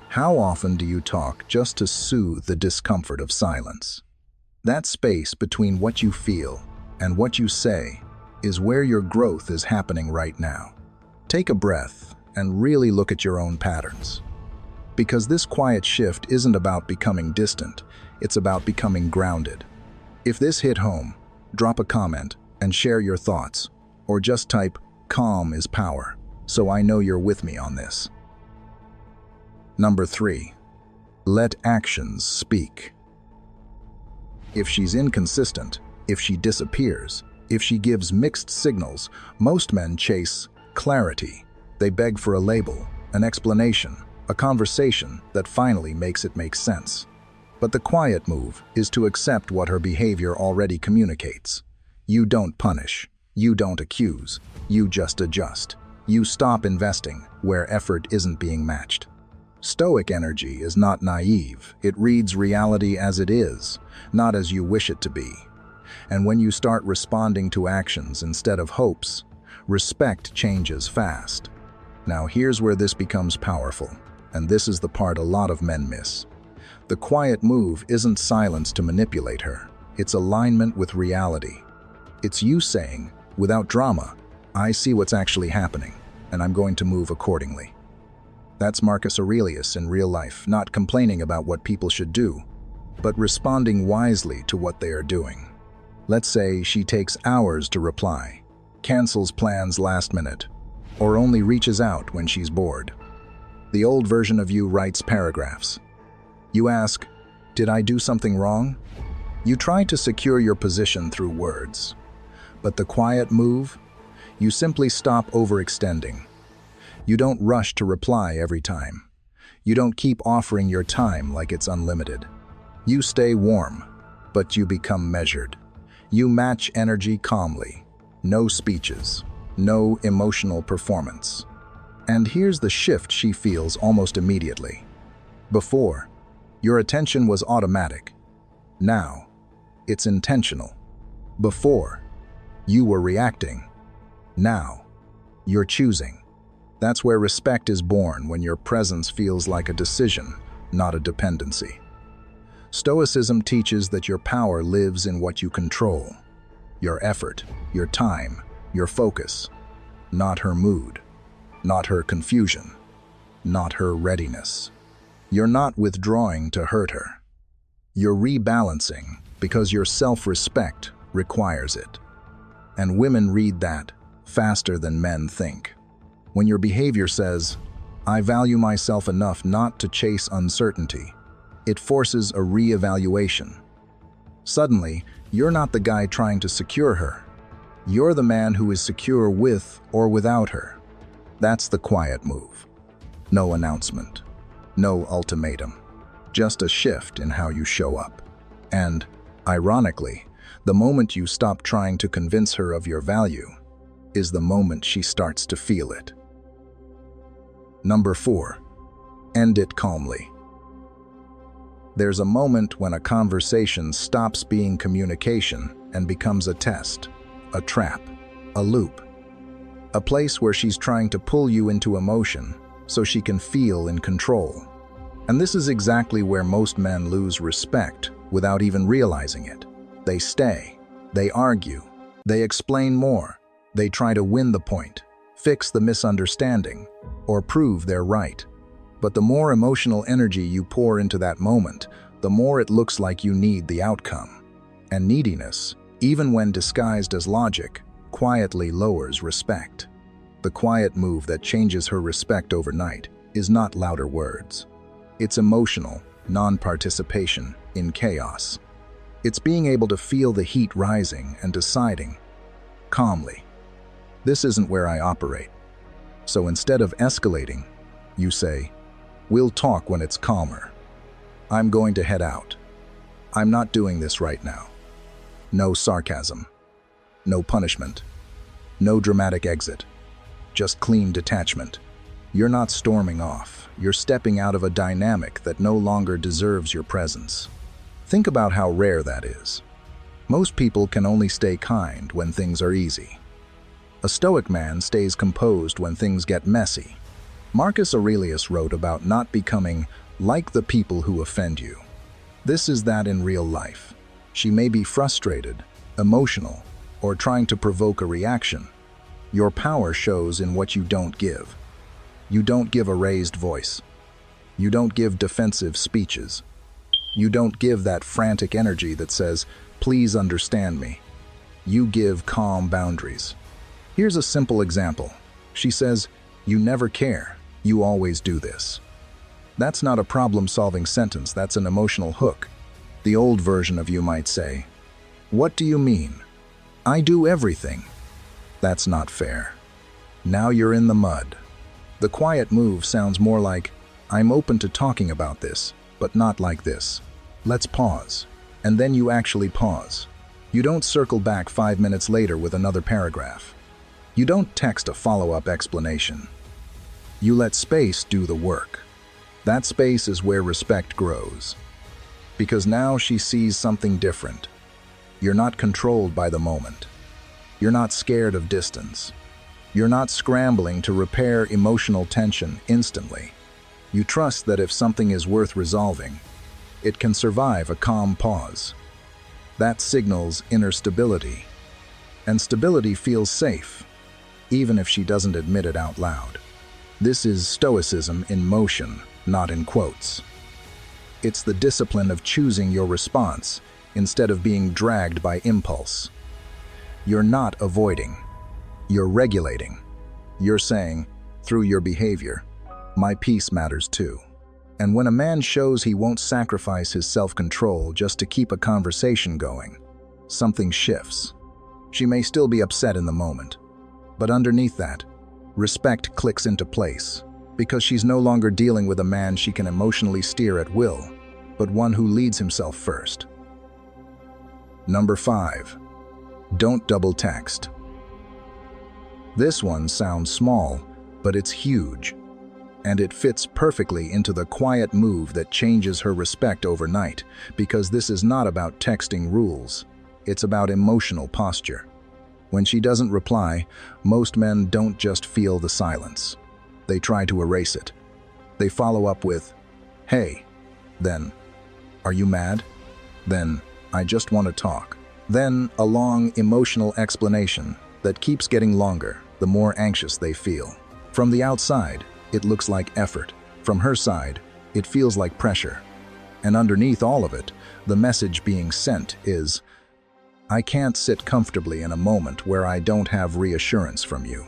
How often do you talk just to soothe the discomfort of silence? That space between what you feel and what you say is where your growth is happening right now. Take a breath and really look at your own patterns. Because this quiet shift isn't about becoming distant, it's about becoming grounded. If this hit home, drop a comment and share your thoughts, or just type "calm is power," so I know you're with me on this. Number 3, let actions speak. If she's inconsistent, if she disappears, if she gives mixed signals, most men chase clarity. They beg for a label, an explanation, a conversation that finally makes it make sense. But the quiet move is to accept what her behavior already communicates. You don't punish, you don't accuse, you just adjust. You stop investing where effort isn't being matched. Stoic energy is not naive. It reads reality as it is, not as you wish it to be. And when you start responding to actions instead of hopes, respect changes fast. Now here's where this becomes powerful, and this is the part a lot of men miss. The quiet move isn't silence to manipulate her. It's alignment with reality. It's you saying, without drama, I see what's actually happening, and I'm going to move accordingly. That's Marcus Aurelius in real life, not complaining about what people should do, but responding wisely to what they are doing. Let's say she takes hours to reply, cancels plans last minute, or only reaches out when she's bored. The old version of you writes paragraphs. You ask, did I do something wrong? You try to secure your position through words. But the quiet move? You simply stop overextending. You don't rush to reply every time. You don't keep offering your time like it's unlimited. You stay warm, but you become measured. You match energy calmly. No speeches, no emotional performance. And here's the shift she feels almost immediately. Before, your attention was automatic. Now, it's intentional. Before, you were reacting. Now, you're choosing. That's where respect is born, when your presence feels like a decision, not a dependency. Stoicism teaches that your power lives in what you control. Your effort, your time, your focus. Not her mood, not her confusion, not her readiness. You're not withdrawing to hurt her. You're rebalancing because your self-respect requires it. And women read that faster than men think. When your behavior says, I value myself enough not to chase uncertainty, it forces a re-evaluation. Suddenly, you're not the guy trying to secure her. You're the man who is secure with or without her. That's the quiet move. No announcement. No ultimatum, just a shift in how you show up. And, ironically, the moment you stop trying to convince her of your value is the moment she starts to feel it. Number 4. End it calmly. There's a moment when a conversation stops being communication and becomes a test, a trap, a loop. A place where she's trying to pull you into emotion so she can feel in control. And this is exactly where most men lose respect without even realizing it. They stay, they argue, they explain more, they try to win the point, fix the misunderstanding, or prove they're right. But the more emotional energy you pour into that moment, the more it looks like you need the outcome. And neediness, even when disguised as logic, quietly lowers respect. The quiet move that changes her respect overnight is not louder words. It's emotional, non-participation in chaos. It's being able to feel the heat rising and deciding, calmly, this isn't where I operate. So instead of escalating, you say, we'll talk when it's calmer. I'm going to head out. I'm not doing this right now. No sarcasm. No punishment. No dramatic exit. Just clean detachment. You're not storming off. You're stepping out of a dynamic that no longer deserves your presence. Think about how rare that is. Most people can only stay kind when things are easy. A Stoic man stays composed when things get messy. Marcus Aurelius wrote about not becoming like the people who offend you. This is that in real life. She may be frustrated, emotional, or trying to provoke a reaction. Your power shows in what you don't give. You don't give a raised voice. You don't give defensive speeches. You don't give that frantic energy that says, please understand me. You give calm boundaries. Here's a simple example. She says, you never care. You always do this. That's not a problem-solving sentence, that's an emotional hook. The old version of you might say, what do you mean? I do everything. That's not fair. Now you're in the mud. The quiet move sounds more like, I'm open to talking about this, but not like this. Let's pause. And then you actually pause. You don't circle back 5 minutes later with another paragraph. You don't text a follow-up explanation. You let space do the work. That space is where respect grows. Because now she sees something different. You're not controlled by the moment. You're not scared of distance. You're not scrambling to repair emotional tension instantly. You trust that if something is worth resolving, it can survive a calm pause. That signals inner stability. And stability feels safe, even if she doesn't admit it out loud. This is Stoicism in motion, not in quotes. It's the discipline of choosing your response instead of being dragged by impulse. You're not avoiding. You're regulating. You're saying, through your behavior, my peace matters too. And when a man shows he won't sacrifice his self-control just to keep a conversation going, something shifts. She may still be upset in the moment, but underneath that, respect clicks into place, because she's no longer dealing with a man she can emotionally steer at will, but one who leads himself first. Number 5. Don't double text. This one sounds small, but it's huge, and it fits perfectly into the quiet move that changes her respect overnight, because this is not about texting rules, it's about emotional posture. When she doesn't reply, most men don't just feel the silence. They try to erase it. They follow up with, hey, then, are you mad? Then, I just want to talk. Then, a long emotional explanation that keeps getting longer the more anxious they feel. From the outside, it looks like effort. From her side, it feels like pressure. And underneath all of it, the message being sent is, I can't sit comfortably in a moment where I don't have reassurance from you.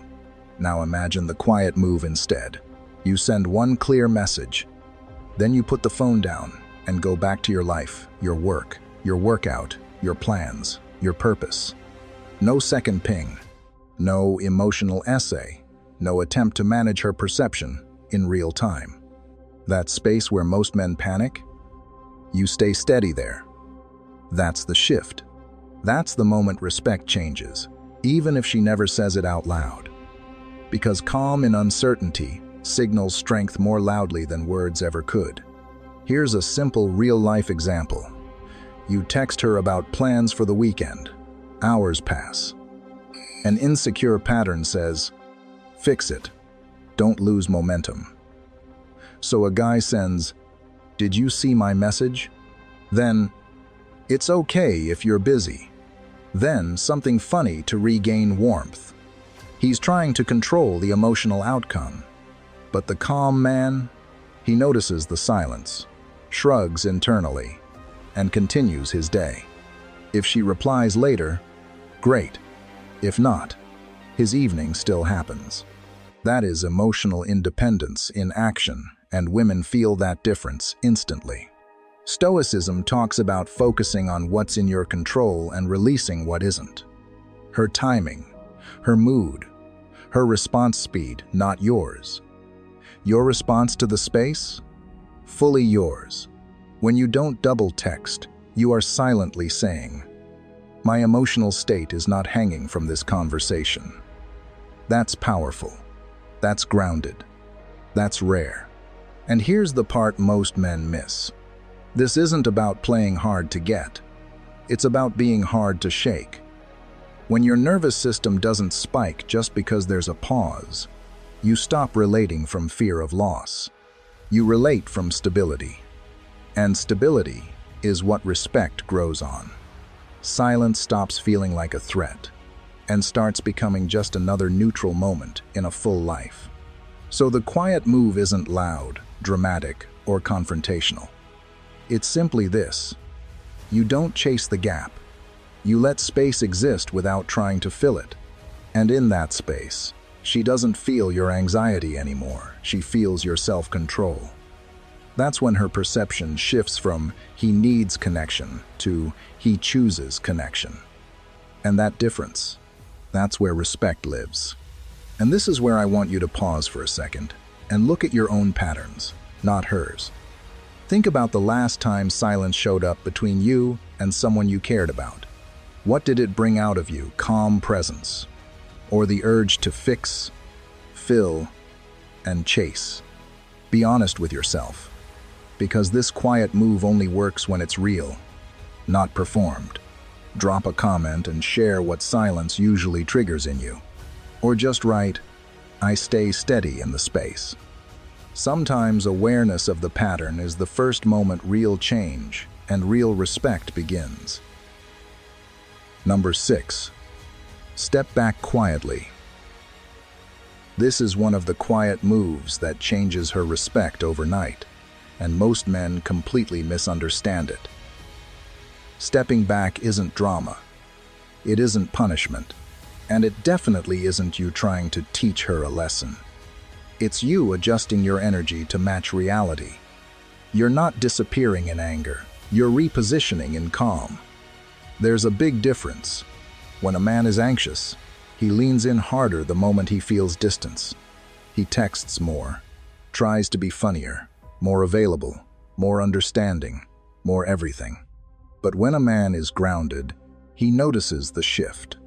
Now imagine the quiet move instead. You send one clear message. Then you put the phone down and go back to your life, your work, your workout, your plans, your purpose. No second ping. No emotional essay. No attempt to manage her perception in real time. That space where most men panic? You stay steady there. That's the shift. That's the moment respect changes, even if she never says it out loud. Because calm in uncertainty signals strength more loudly than words ever could. Here's a simple real-life example. You text her about plans for the weekend. Hours pass. An insecure pattern says, "Fix it. Don't lose momentum." So a guy sends, "Did you see my message?" Then, "It's okay if you're busy." Then something funny to regain warmth. He's trying to control the emotional outcome. But the calm man, he notices the silence, shrugs internally, and continues his day. If she replies later, great. If not, his evening still happens. That is emotional independence in action, and women feel that difference instantly. Stoicism talks about focusing on what's in your control and releasing what isn't. Her timing, her mood, her response speed, not yours. Your response to the space? Fully yours. When you don't double text, you are silently saying, "My emotional state is not hanging from this conversation." That's powerful. That's grounded. That's rare. And here's the part most men miss. This isn't about playing hard to get. It's about being hard to shake. When your nervous system doesn't spike just because there's a pause, you stop relating from fear of loss. You relate from stability. And stability is what respect grows on. Silence stops feeling like a threat and starts becoming just another neutral moment in a full life. So the quiet move isn't loud, dramatic, or confrontational. It's simply this. You don't chase the gap. You let space exist without trying to fill it. And in that space, she doesn't feel your anxiety anymore. She feels your self-control. That's when her perception shifts from "he needs connection" to "he chooses connection." And that difference, that's where respect lives. And this is where I want you to pause for a second and look at your own patterns, not hers. Think about the last time silence showed up between you and someone you cared about. What did it bring out of you? Calm presence, or the urge to fix, fill, and chase? Be honest with yourself, because this quiet move only works when it's real, not performed. Drop a comment and share what silence usually triggers in you. Or just write, "I stay steady in the space." Sometimes awareness of the pattern is the first moment real change and real respect begins. Number 6. Step back quietly. This is one of the quiet moves that changes her respect overnight, and most men completely misunderstand it. Stepping back isn't drama. It isn't punishment. And it definitely isn't you trying to teach her a lesson. It's you adjusting your energy to match reality. You're not disappearing in anger. You're repositioning in calm. There's a big difference. When a man is anxious, he leans in harder the moment he feels distance. He texts more, tries to be funnier, more available, more understanding, more everything. But when a man is grounded, he notices the shift.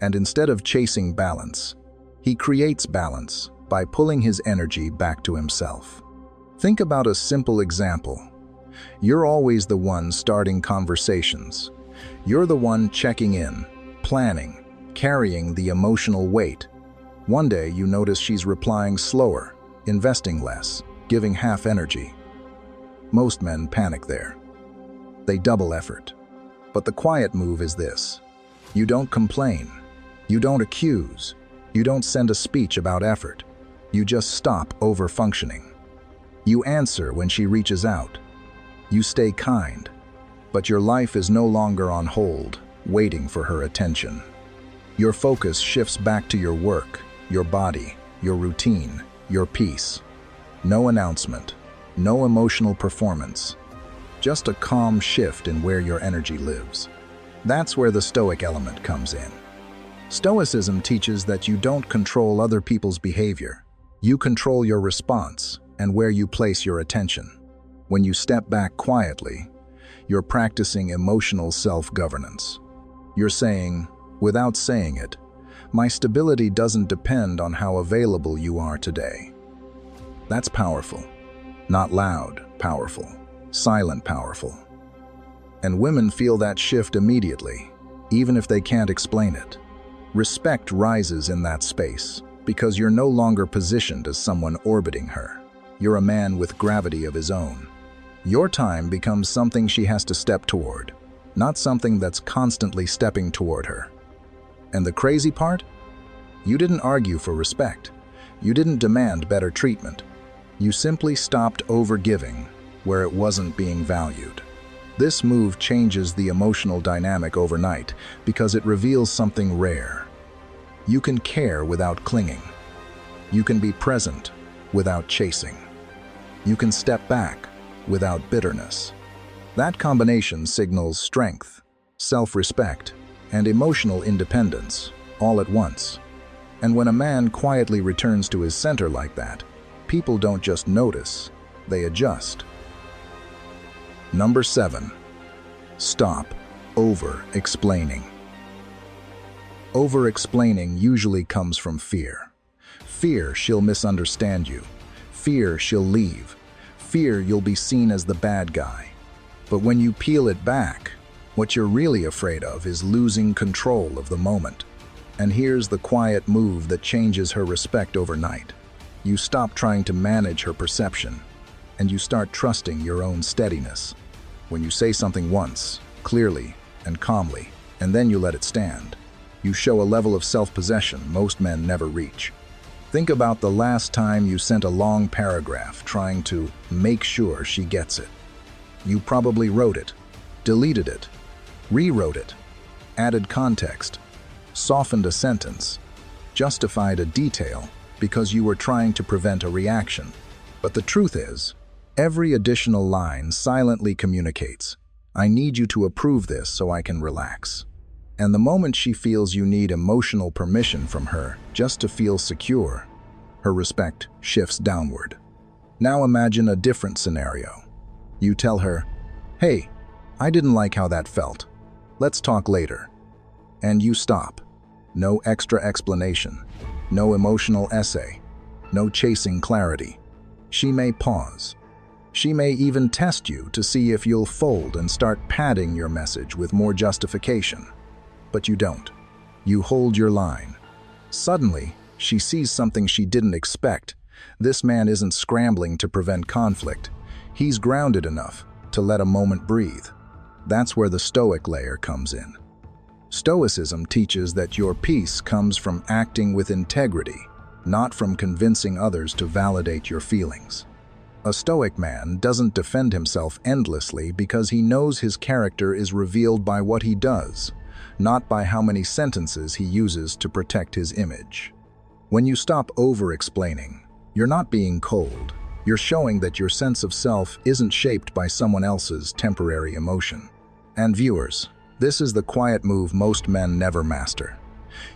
And instead of chasing balance, he creates balance by pulling his energy back to himself. Think about a simple example. You're always the one starting conversations. You're the one checking in, planning, carrying the emotional weight. One day you notice she's replying slower, investing less, giving half energy. Most men panic there. They double effort. But the quiet move is this. You don't complain. You don't accuse. You don't send a speech about effort. You just stop over-functioning. You answer when she reaches out. You stay kind. But your life is no longer on hold, waiting for her attention. Your focus shifts back to your work, your body, your routine, your peace. No announcement, no emotional performance. Just a calm shift in where your energy lives. That's where the Stoic element comes in. Stoicism teaches that you don't control other people's behavior. You control your response, and where you place your attention. When you step back quietly, you're practicing emotional self-governance. You're saying, without saying it, my stability doesn't depend on how available you are today. That's powerful. Not loud, powerful. Silent, powerful. And women feel that shift immediately, even if they can't explain it. Respect rises in that space, because you're no longer positioned as someone orbiting her. You're a man with gravity of his own. Your time becomes something she has to step toward, not something that's constantly stepping toward her. And the crazy part? You didn't argue for respect. You didn't demand better treatment. You simply stopped over-giving where it wasn't being valued. This move changes the emotional dynamic overnight because it reveals something rare. You can care without clinging. You can be present without chasing. You can step back without bitterness. That combination signals strength, self-respect, and emotional independence all at once. And when a man quietly returns to his center like that, people don't just notice, they adjust. Number 7. Stop over-explaining. Over-explaining usually comes from fear. Fear she'll misunderstand you. Fear she'll leave. Fear you'll be seen as the bad guy. But when you peel it back, what you're really afraid of is losing control of the moment. And here's the quiet move that changes her respect overnight. You stop trying to manage her perception, and you start trusting your own steadiness. When you say something once, clearly and calmly, and then you let it stand, you show a level of self-possession most men never reach. Think about the last time you sent a long paragraph trying to make sure she gets it. You probably wrote it, deleted it, rewrote it, added context, softened a sentence, justified a detail because you were trying to prevent a reaction. But the truth is, every additional line silently communicates, I need you to approve this so I can relax. And the moment she feels you need emotional permission from her just to feel secure, her respect shifts downward. Now imagine a different scenario. You tell her, hey, I didn't like how that felt. Let's talk later. And you stop. No extra explanation. No emotional essay. No chasing clarity. She may pause. She may even test you to see if you'll fold and start padding your message with more justification. But you don't. You hold your line. Suddenly, she sees something she didn't expect. This man isn't scrambling to prevent conflict. He's grounded enough to let a moment breathe. That's where the Stoic layer comes in. Stoicism teaches that your peace comes from acting with integrity, not from convincing others to validate your feelings. A Stoic man doesn't defend himself endlessly because he knows his character is revealed by what he does, not by how many sentences he uses to protect his image. When you stop over-explaining, you're not being cold. You're showing that your sense of self isn't shaped by someone else's temporary emotion. And viewers, this is the quiet move most men never master.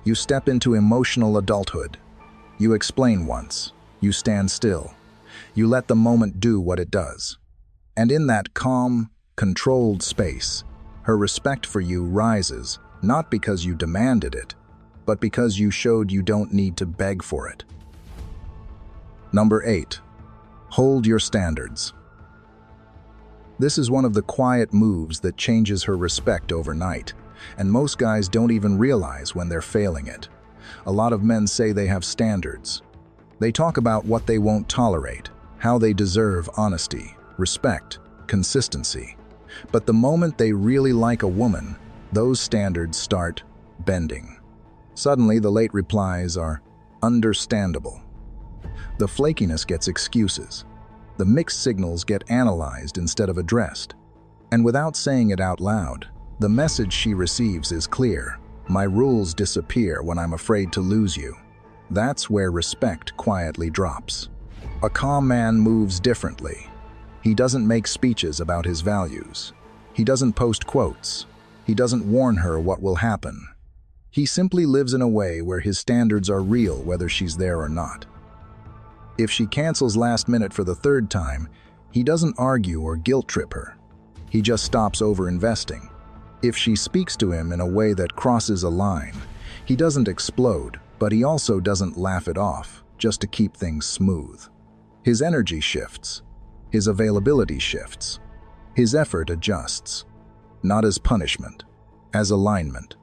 You step into emotional adulthood. You explain once. You stand still. You let the moment do what it does. And in that calm, controlled space, her respect for you rises, not because you demanded it, but because you showed you don't need to beg for it. Number 8. Hold your standards. This is one of the quiet moves that changes her respect overnight, and most guys don't even realize when they're failing it. A lot of men say they have standards. They talk about what they won't tolerate, how they deserve honesty, respect, consistency. But the moment they really like a woman, those standards start bending. Suddenly, the late replies are understandable. The flakiness gets excuses. The mixed signals get analyzed instead of addressed. And without saying it out loud, the message she receives is clear. My rules disappear when I'm afraid to lose you. That's where respect quietly drops. A calm man moves differently. He doesn't make speeches about his values. He doesn't post quotes. He doesn't warn her what will happen. He simply lives in a way where his standards are real whether she's there or not. If she cancels last minute for the third time, he doesn't argue or guilt trip her. He just stops over-investing. If she speaks to him in a way that crosses a line, he doesn't explode, but he also doesn't laugh it off, just to keep things smooth. His energy shifts. His availability shifts. His effort adjusts. Not as punishment, as alignment.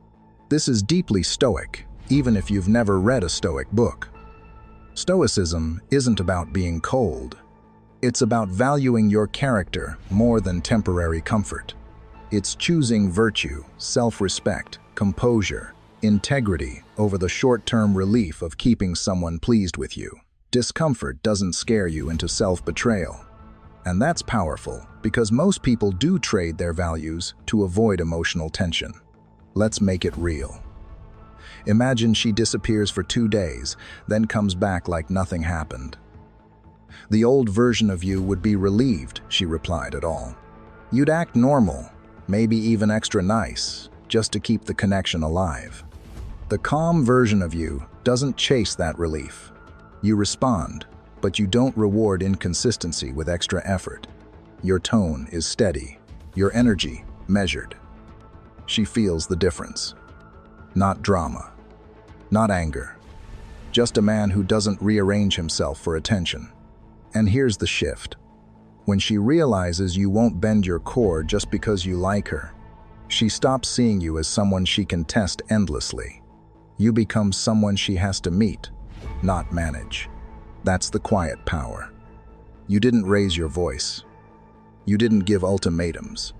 This is deeply Stoic, even if you've never read a Stoic book. Stoicism isn't about being cold. It's about valuing your character more than temporary comfort. It's choosing virtue, self-respect, composure, integrity over the short-term relief of keeping someone pleased with you. Discomfort doesn't scare you into self-betrayal. And that's powerful because most people do trade their values to avoid emotional tension. Let's make it real. Imagine she disappears for 2 days, then comes back like nothing happened. The old version of you would be relieved she replied at all. You'd act normal, maybe even extra nice, just to keep the connection alive. The calm version of you doesn't chase that relief. You respond, but you don't reward inconsistency with extra effort. Your tone is steady, your energy measured. She feels the difference. Not drama, not anger, just a man who doesn't rearrange himself for attention. And here's the shift. When she realizes you won't bend your core just because you like her, she stops seeing you as someone she can test endlessly. You become someone she has to meet, not manage. That's the quiet power. You didn't raise your voice. You didn't give ultimatums.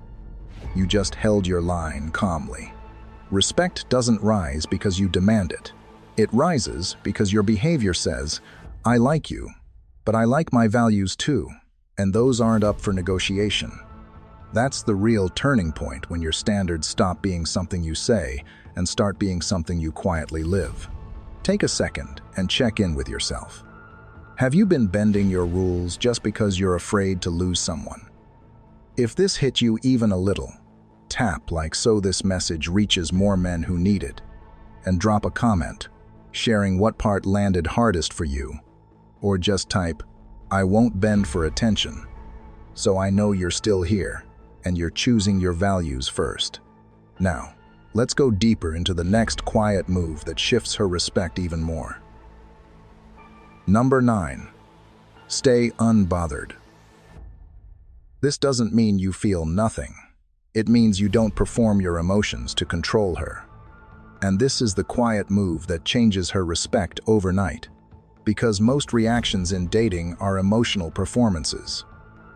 You just held your line calmly. Respect doesn't rise because you demand it. It rises because your behavior says, I like you, but I like my values too, and those aren't up for negotiation. That's the real turning point when your standards stop being something you say and start being something you quietly live. Take a second and check in with yourself. Have you been bending your rules just because you're afraid to lose someone? If this hit you even a little, tap like so this message reaches more men who need it, and drop a comment, sharing what part landed hardest for you, or just type, I won't bend for attention, so I know you're still here, and you're choosing your values first. Now, let's go deeper into the next quiet move that shifts her respect even more. Number 9. Stay unbothered. This doesn't mean you feel nothing. It means you don't perform your emotions to control her. And this is the quiet move that changes her respect overnight. Because most reactions in dating are emotional performances.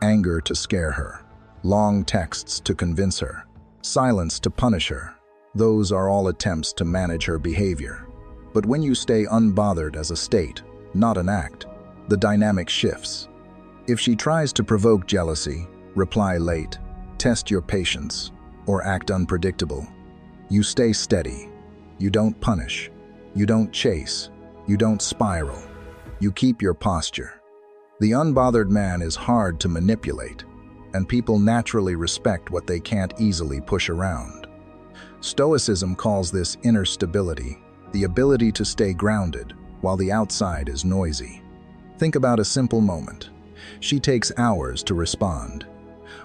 Anger to scare her, long texts to convince her, silence to punish her. Those are all attempts to manage her behavior. But when you stay unbothered as a state, not an act, the dynamic shifts. If she tries to provoke jealousy, reply late, test your patience, or act unpredictable, you stay steady. You don't punish. You don't chase. You don't spiral. You keep your posture. The unbothered man is hard to manipulate, and people naturally respect what they can't easily push around. Stoicism calls this inner stability, the ability to stay grounded while the outside is noisy. Think about a simple moment. She takes hours to respond.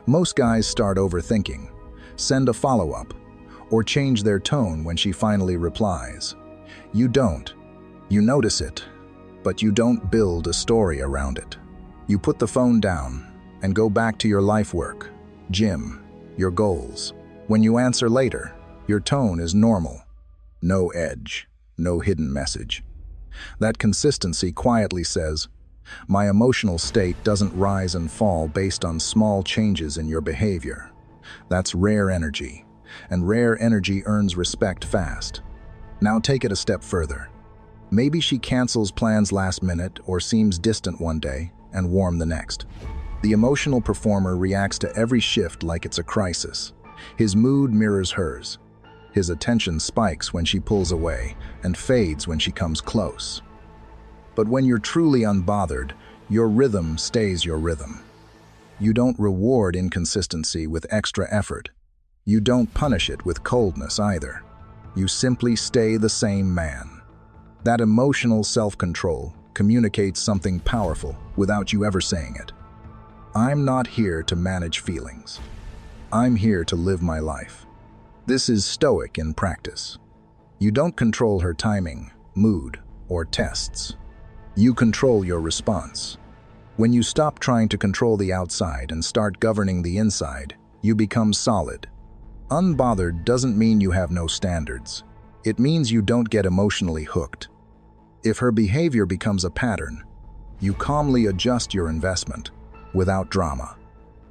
Most guys start overthinking, send a follow-up, or change their tone when she finally replies. You don't. You notice it, but you don't build a story around it. You put the phone down and go back to your life work, gym, your goals. When you answer later, your tone is normal. No edge, no hidden message. That consistency quietly says, my emotional state doesn't rise and fall based on small changes in your behavior. That's rare energy, and rare energy earns respect fast. Now take it a step further. Maybe she cancels plans last minute or seems distant one day and warm the next. The emotional performer reacts to every shift like it's a crisis. His mood mirrors hers. His attention spikes when she pulls away and fades when she comes close. But when you're truly unbothered, your rhythm stays your rhythm. You don't reward inconsistency with extra effort. You don't punish it with coldness either. You simply stay the same man. That emotional self-control communicates something powerful without you ever saying it. I'm not here to manage feelings. I'm here to live my life. This is Stoic in practice. You don't control her timing, mood, or tests. You control your response. When you stop trying to control the outside and start governing the inside, you become solid. Unbothered doesn't mean you have no standards. It means you don't get emotionally hooked. If her behavior becomes a pattern, you calmly adjust your investment without drama.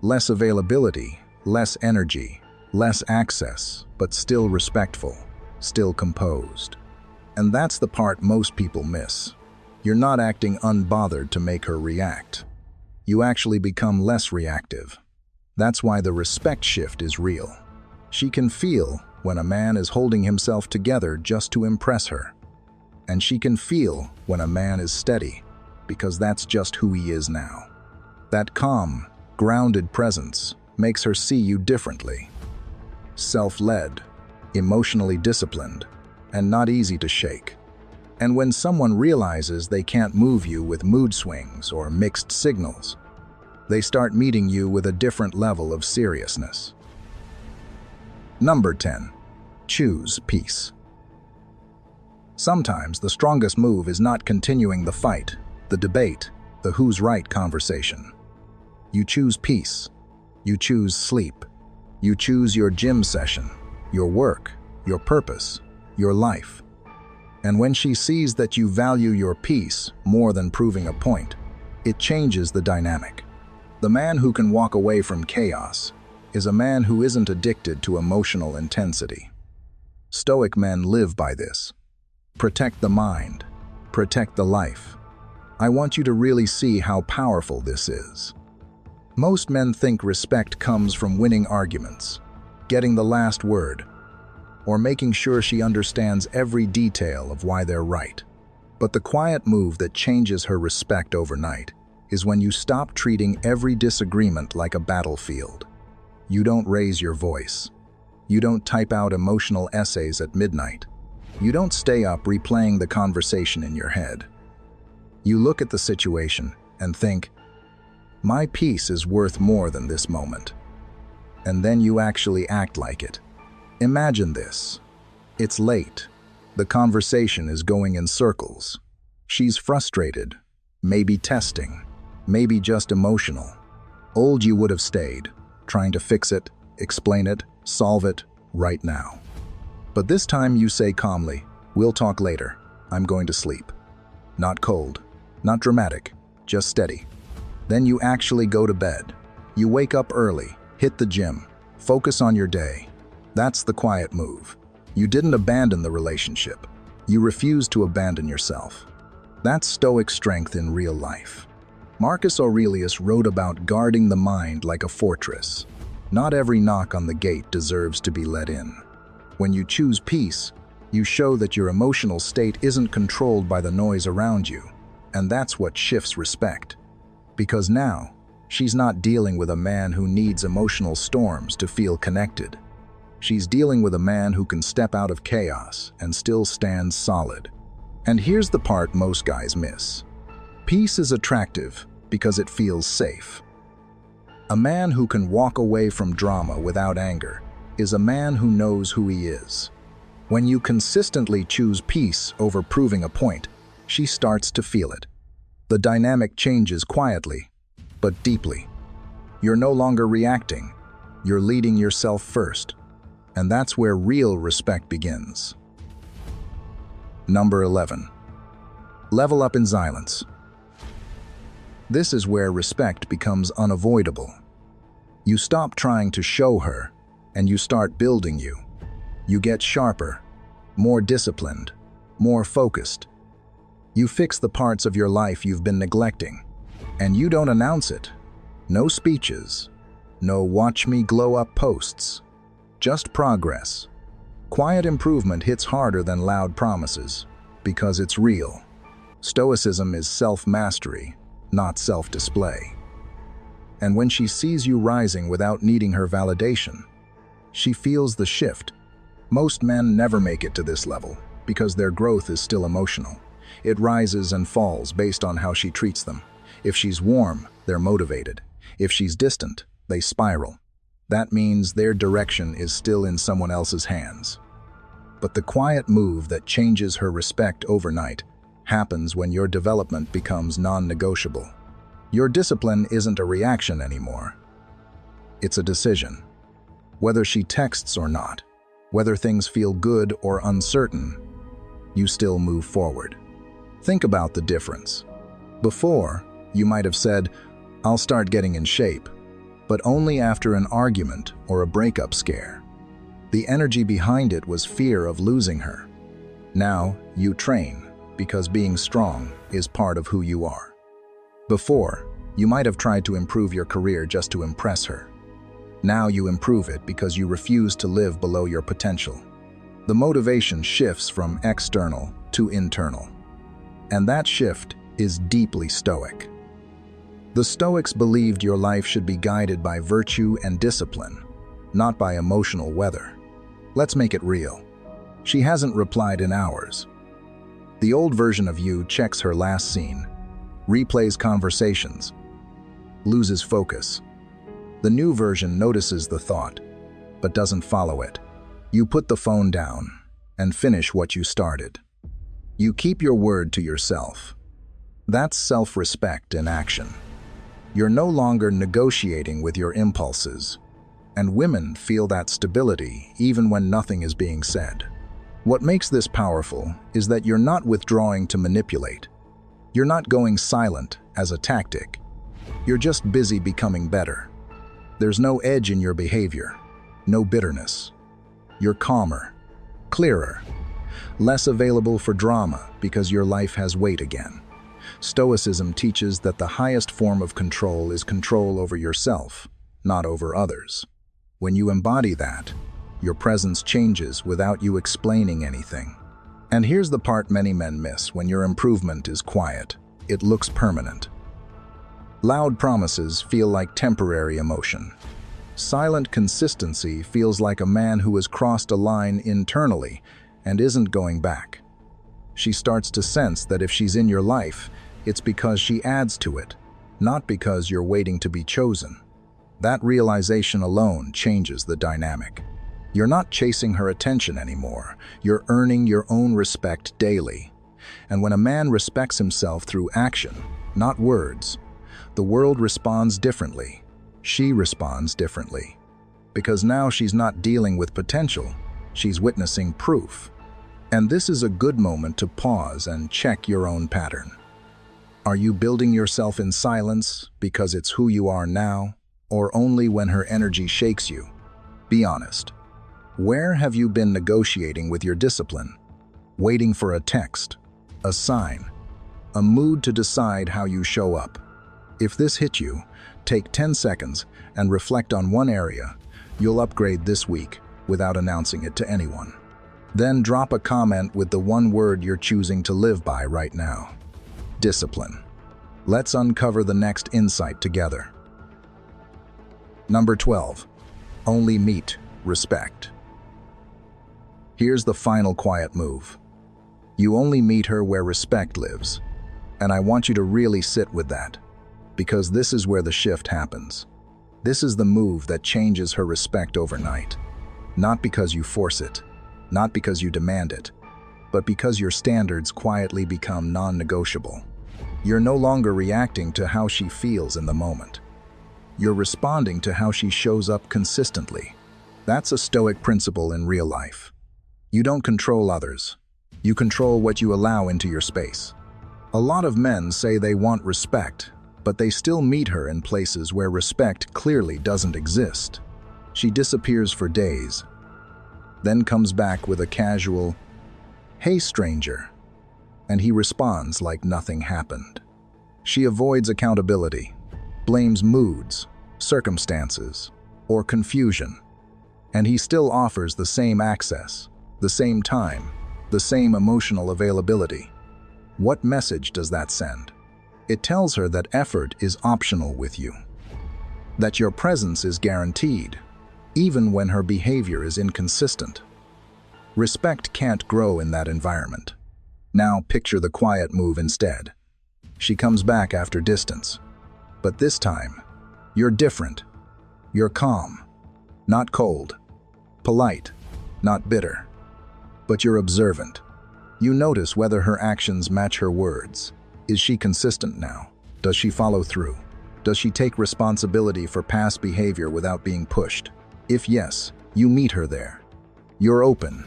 Less availability, less energy, less access, but still respectful, still composed. And that's the part most people miss. You're not acting unbothered to make her react. You actually become less reactive. That's why the respect shift is real. She can feel when a man is holding himself together just to impress her. And she can feel when a man is steady, because that's just who he is now. That calm, grounded presence makes her see you differently. Self-led, emotionally disciplined, and not easy to shake. And when someone realizes they can't move you with mood swings or mixed signals, they start meeting you with a different level of seriousness. Number 10. Choose peace. Sometimes the strongest move is not continuing the fight, the debate, the who's right conversation. You choose peace. You choose sleep. You choose your gym session, your work, your purpose, your life. And when she sees that you value your peace more than proving a point, it changes the dynamic. The man who can walk away from chaos is a man who isn't addicted to emotional intensity. Stoic men live by this. Protect the mind, protect the life. I want you to really see how powerful this is. Most men think respect comes from winning arguments, getting the last word, or making sure she understands every detail of why they're right. But the quiet move that changes her respect overnight is when you stop treating every disagreement like a battlefield. You don't raise your voice. You don't type out emotional essays at midnight. You don't stay up replaying the conversation in your head. You look at the situation and think, my peace is worth more than this moment. And then you actually act like it. Imagine this. It's late. The conversation is going in circles. She's frustrated, maybe testing, maybe just emotional. Old you would have stayed, trying to fix it, explain it, solve it right now. But this time you say calmly, we'll talk later. I'm going to sleep. Not cold, not dramatic, just steady. Then you actually go to bed. You wake up early, hit the gym, focus on your day. That's the quiet move. You didn't abandon the relationship. You refused to abandon yourself. That's Stoic strength in real life. Marcus Aurelius wrote about guarding the mind like a fortress. Not every knock on the gate deserves to be let in. When you choose peace, you show that your emotional state isn't controlled by the noise around you, and that's what shifts respect. Because now, she's not dealing with a man who needs emotional storms to feel connected. She's dealing with a man who can step out of chaos and still stand solid. And here's the part most guys miss. Peace is attractive because it feels safe. A man who can walk away from drama without anger is a man who knows who he is. When you consistently choose peace over proving a point, she starts to feel it. The dynamic changes quietly, but deeply. You're no longer reacting. You're leading yourself first. And that's where real respect begins. Number 11. Level up in silence. This is where respect becomes unavoidable. You stop trying to show her, and you start building you. You get sharper, more disciplined, more focused. You fix the parts of your life you've been neglecting, and you don't announce it. No speeches, no watch me glow up posts, just progress. Quiet improvement hits harder than loud promises, because it's real. Stoicism is self-mastery, not self-display. And when she sees you rising without needing her validation, she feels the shift. Most men never make it to this level because their growth is still emotional. It rises and falls based on how she treats them. If she's warm, they're motivated. If she's distant, they spiral. That means their direction is still in someone else's hands. But the quiet move that changes her respect overnight happens when your development becomes non-negotiable. Your discipline isn't a reaction anymore. It's a decision. Whether she texts or not, whether things feel good or uncertain, you still move forward. Think about the difference. Before, you might have said, "I'll start getting in shape," but only after an argument or a breakup scare. The energy behind it was fear of losing her. Now, you train because being strong is part of who you are. Before, you might have tried to improve your career just to impress her. Now you improve it because you refuse to live below your potential. The motivation shifts from external to internal. And that shift is deeply Stoic. The Stoics believed your life should be guided by virtue and discipline, not by emotional weather. Let's make it real. She hasn't replied in hours. The old version of you checks her last scene, replays conversations, loses focus. The new version notices the thought, but doesn't follow it. You put the phone down and finish what you started. You keep your word to yourself. That's self-respect in action. You're no longer negotiating with your impulses, and women feel that stability even when nothing is being said. What makes this powerful is that you're not withdrawing to manipulate. You're not going silent as a tactic. You're just busy becoming better. There's no edge in your behavior, no bitterness. You're calmer, clearer, less available for drama because your life has weight again. Stoicism teaches that the highest form of control is control over yourself, not over others. When you embody that, your presence changes without you explaining anything. And here's the part many men miss: when your improvement is quiet, it looks permanent. Loud promises feel like temporary emotion. Silent consistency feels like a man who has crossed a line internally and isn't going back. She starts to sense that if she's in your life, it's because she adds to it, not because you're waiting to be chosen. That realization alone changes the dynamic. You're not chasing her attention anymore. You're earning your own respect daily. And when a man respects himself through action, not words, the world responds differently. She responds differently. Because now she's not dealing with potential, she's witnessing proof. And this is a good moment to pause and check your own pattern. Are you building yourself in silence because it's who you are now, or only when her energy shakes you? Be honest. Where have you been negotiating with your discipline? Waiting for a text, a sign, a mood to decide how you show up? If this hit you, take 10 seconds and reflect on one area you'll upgrade this week without announcing it to anyone. Then drop a comment with the one word you're choosing to live by right now. Discipline. Let's uncover the next insight together. Number 12. Only meet respect. Here's the final quiet move. You only meet her where respect lives. And I want you to really sit with that, because this is where the shift happens. This is the move that changes her respect overnight. Not because you force it, not because you demand it, but because your standards quietly become non-negotiable. You're no longer reacting to how she feels in the moment. You're responding to how she shows up consistently. That's a Stoic principle in real life. You don't control others. You control what you allow into your space. A lot of men say they want respect, but they still meet her in places where respect clearly doesn't exist. She disappears for days, then comes back with a casual, "Hey, stranger," and he responds like nothing happened. She avoids accountability, blames moods, circumstances, or confusion, and he still offers the same access, the same time, the same emotional availability. What message does that send? It tells her that effort is optional with you, that your presence is guaranteed, even when her behavior is inconsistent. Respect can't grow in that environment. Now picture the quiet move instead. She comes back after distance. But this time, you're different. You're calm, not cold, polite, not bitter. But you're observant. You notice whether her actions match her words. Is she consistent now? Does she follow through? Does she take responsibility for past behavior without being pushed? If yes, you meet her there. You're open,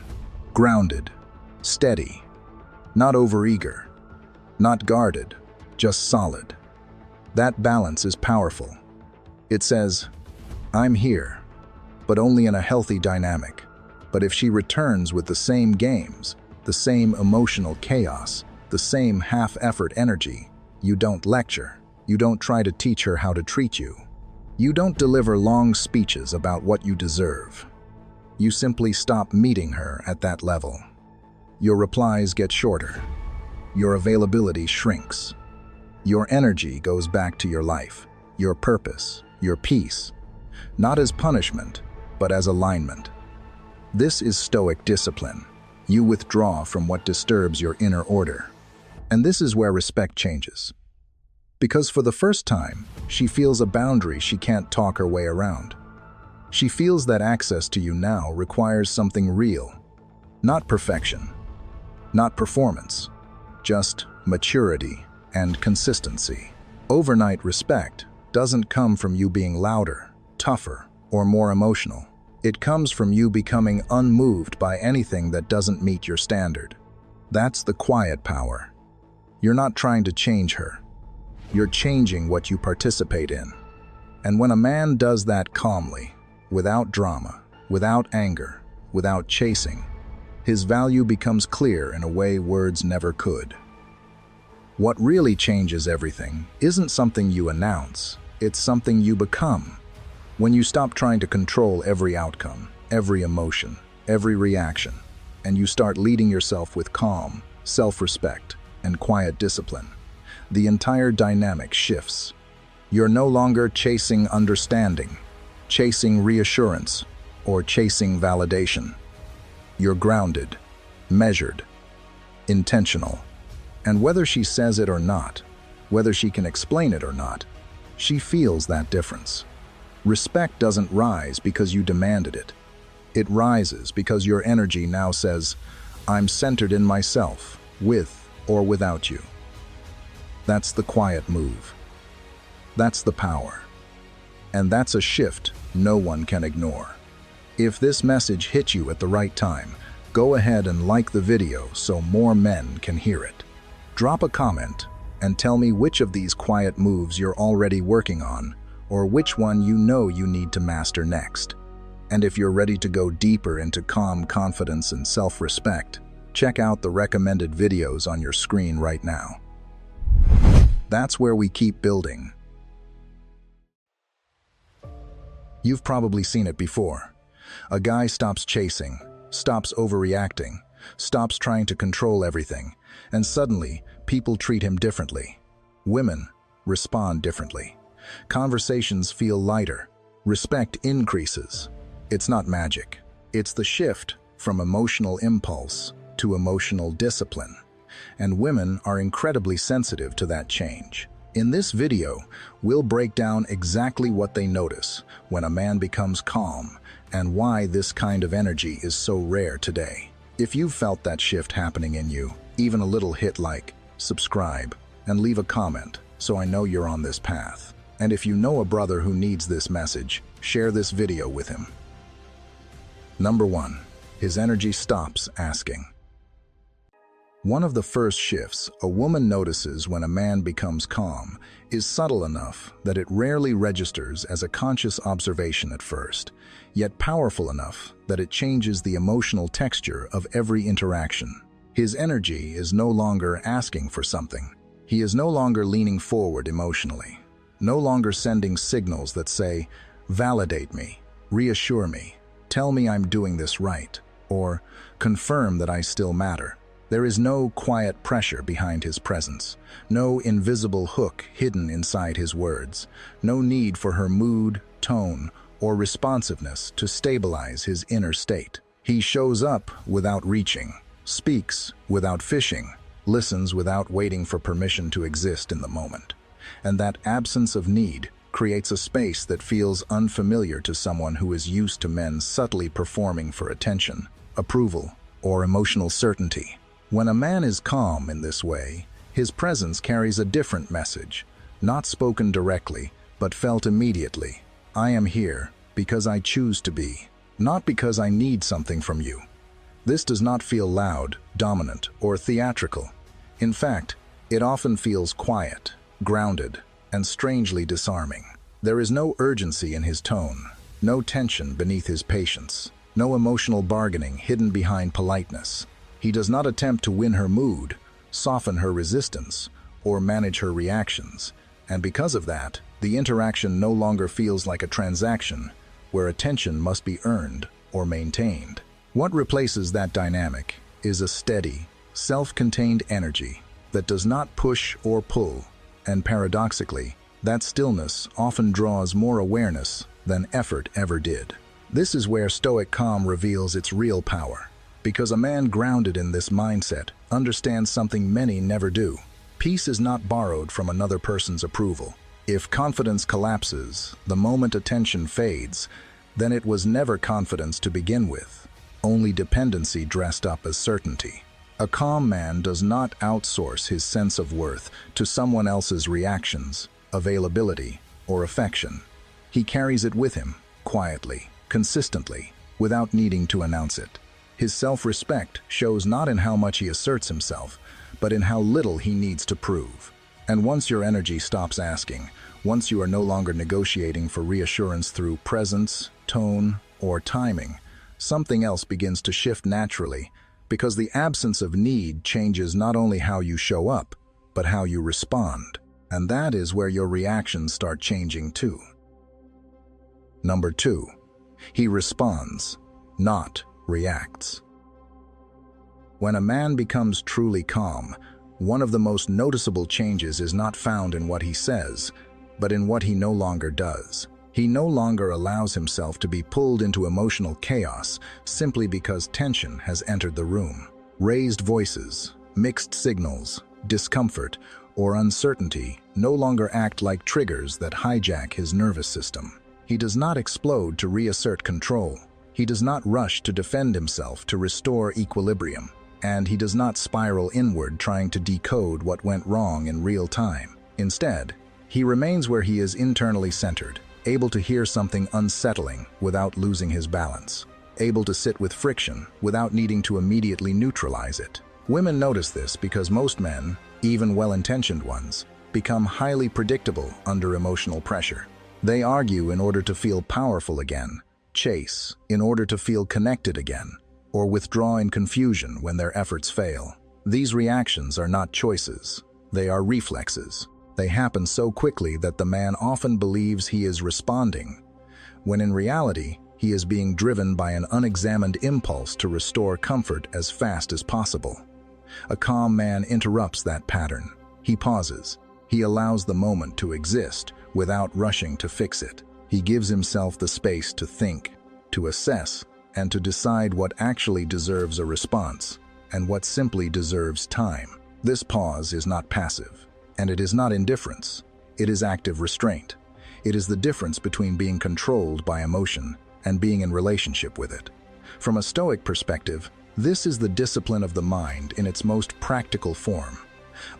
grounded, steady, not overeager, not guarded, just solid. That balance is powerful. It says, I'm here, but only in a healthy dynamic. But if she returns with the same games, the same emotional chaos, the same half-effort energy, you don't lecture. You don't try to teach her how to treat you. You don't deliver long speeches about what you deserve. You simply stop meeting her at that level. Your replies get shorter. Your availability shrinks. Your energy goes back to your life, your purpose, your peace, not as punishment, but as alignment. This is Stoic discipline. You withdraw from what disturbs your inner order. And this is where respect changes. Because for the first time, she feels a boundary she can't talk her way around. She feels that access to you now requires something real, not perfection, not performance, just maturity and consistency. Overnight respect doesn't come from you being louder, tougher, or more emotional. It comes from you becoming unmoved by anything that doesn't meet your standard. That's the quiet power. You're not trying to change her. You're changing what you participate in. And when a man does that calmly, without drama, without anger, without chasing, his value becomes clear in a way words never could. What really changes everything isn't something you announce, it's something you become. When you stop trying to control every outcome, every emotion, every reaction, and you start leading yourself with calm, self-respect, and quiet discipline, the entire dynamic shifts. You're no longer chasing understanding, chasing reassurance, or chasing validation. You're grounded, measured, intentional. And whether she says it or not, whether she can explain it or not, she feels that difference. Respect doesn't rise because you demanded it. It rises because your energy now says, I'm centered in myself, with or without you. That's the quiet move. That's the power. And that's a shift no one can ignore. If this message hit you at the right time, go ahead and like the video so more men can hear it. Drop a comment and tell me which of these quiet moves you're already working on, or which one you know you need to master next. And if you're ready to go deeper into calm confidence and self-respect, check out the recommended videos on your screen right now. That's where we keep building. You've probably seen it before. A guy stops chasing, stops overreacting, stops trying to control everything, and suddenly people treat him differently. Women respond differently. Conversations feel lighter. Respect increases. It's not magic. It's the shift from emotional impulse to emotional discipline. And women are incredibly sensitive to that change. In this video, we'll break down exactly what they notice when a man becomes calm and why this kind of energy is so rare today. If you've felt that shift happening in you, even a little hit like, subscribe, and leave a comment so I know you're on this path. And if you know a brother who needs this message, share this video with him. Number 1. His energy stops asking. One of the first shifts a woman notices when a man becomes calm is subtle enough that it rarely registers as a conscious observation at first, yet powerful enough that it changes the emotional texture of every interaction. His energy is no longer asking for something. He is no longer leaning forward emotionally, no longer sending signals that say, validate me, reassure me, tell me I'm doing this right, or confirm that I still matter. There is no quiet pressure behind his presence, no invisible hook hidden inside his words, no need for her mood, tone, or responsiveness to stabilize his inner state. He shows up without reaching, speaks without fishing, listens without waiting for permission to exist in the moment. And that absence of need creates a space that feels unfamiliar to someone who is used to men subtly performing for attention, approval, or emotional certainty. When a man is calm in this way, his presence carries a different message, not spoken directly, but felt immediately. I am here because I choose to be, not because I need something from you. This does not feel loud, dominant, or theatrical. In fact, it often feels quiet, grounded, and strangely disarming. There is no urgency in his tone, no tension beneath his patience, no emotional bargaining hidden behind politeness. He does not attempt to win her mood, soften her resistance, or manage her reactions. And because of that, the interaction no longer feels like a transaction where attention must be earned or maintained. What replaces that dynamic is a steady, self-contained energy that does not push or pull, and paradoxically, that stillness often draws more awareness than effort ever did. This is where Stoic calm reveals its real power, because a man grounded in this mindset understands something many never do. Peace is not borrowed from another person's approval. If confidence collapses the moment attention fades, then it was never confidence to begin with, only dependency dressed up as certainty. A calm man does not outsource his sense of worth to someone else's reactions, availability, or affection. He carries it with him, quietly, consistently, without needing to announce it. His self-respect shows not in how much he asserts himself, but in how little he needs to prove. And once your energy stops asking, once you are no longer negotiating for reassurance through presence, tone, or timing, something else begins to shift naturally, because the absence of need changes not only how you show up, but how you respond. And that is where your reactions start changing too. Number 2, he responds, not reacts. When a man becomes truly calm, one of the most noticeable changes is not found in what he says, but in what he no longer does. He no longer allows himself to be pulled into emotional chaos simply because tension has entered the room. Raised voices, mixed signals, discomfort, or uncertainty no longer act like triggers that hijack his nervous system. He does not explode to reassert control. He does not rush to defend himself to restore equilibrium. And he does not spiral inward trying to decode what went wrong in real time. Instead, he remains where he is internally centered, able to hear something unsettling without losing his balance, able to sit with friction without needing to immediately neutralize it. Women notice this because most men, even well-intentioned ones, become highly predictable under emotional pressure. They argue in order to feel powerful again, chase in order to feel connected again, or withdraw in confusion when their efforts fail. These reactions are not choices, they are reflexes. They happen so quickly that the man often believes he is responding, when in reality, he is being driven by an unexamined impulse to restore comfort as fast as possible. A calm man interrupts that pattern. He pauses. He allows the moment to exist without rushing to fix it. He gives himself the space to think, to assess, and to decide what actually deserves a response and what simply deserves time. This pause is not passive, and it is not indifference. It is active restraint. It is the difference between being controlled by emotion and being in relationship with it. From a Stoic perspective, this is the discipline of the mind in its most practical form.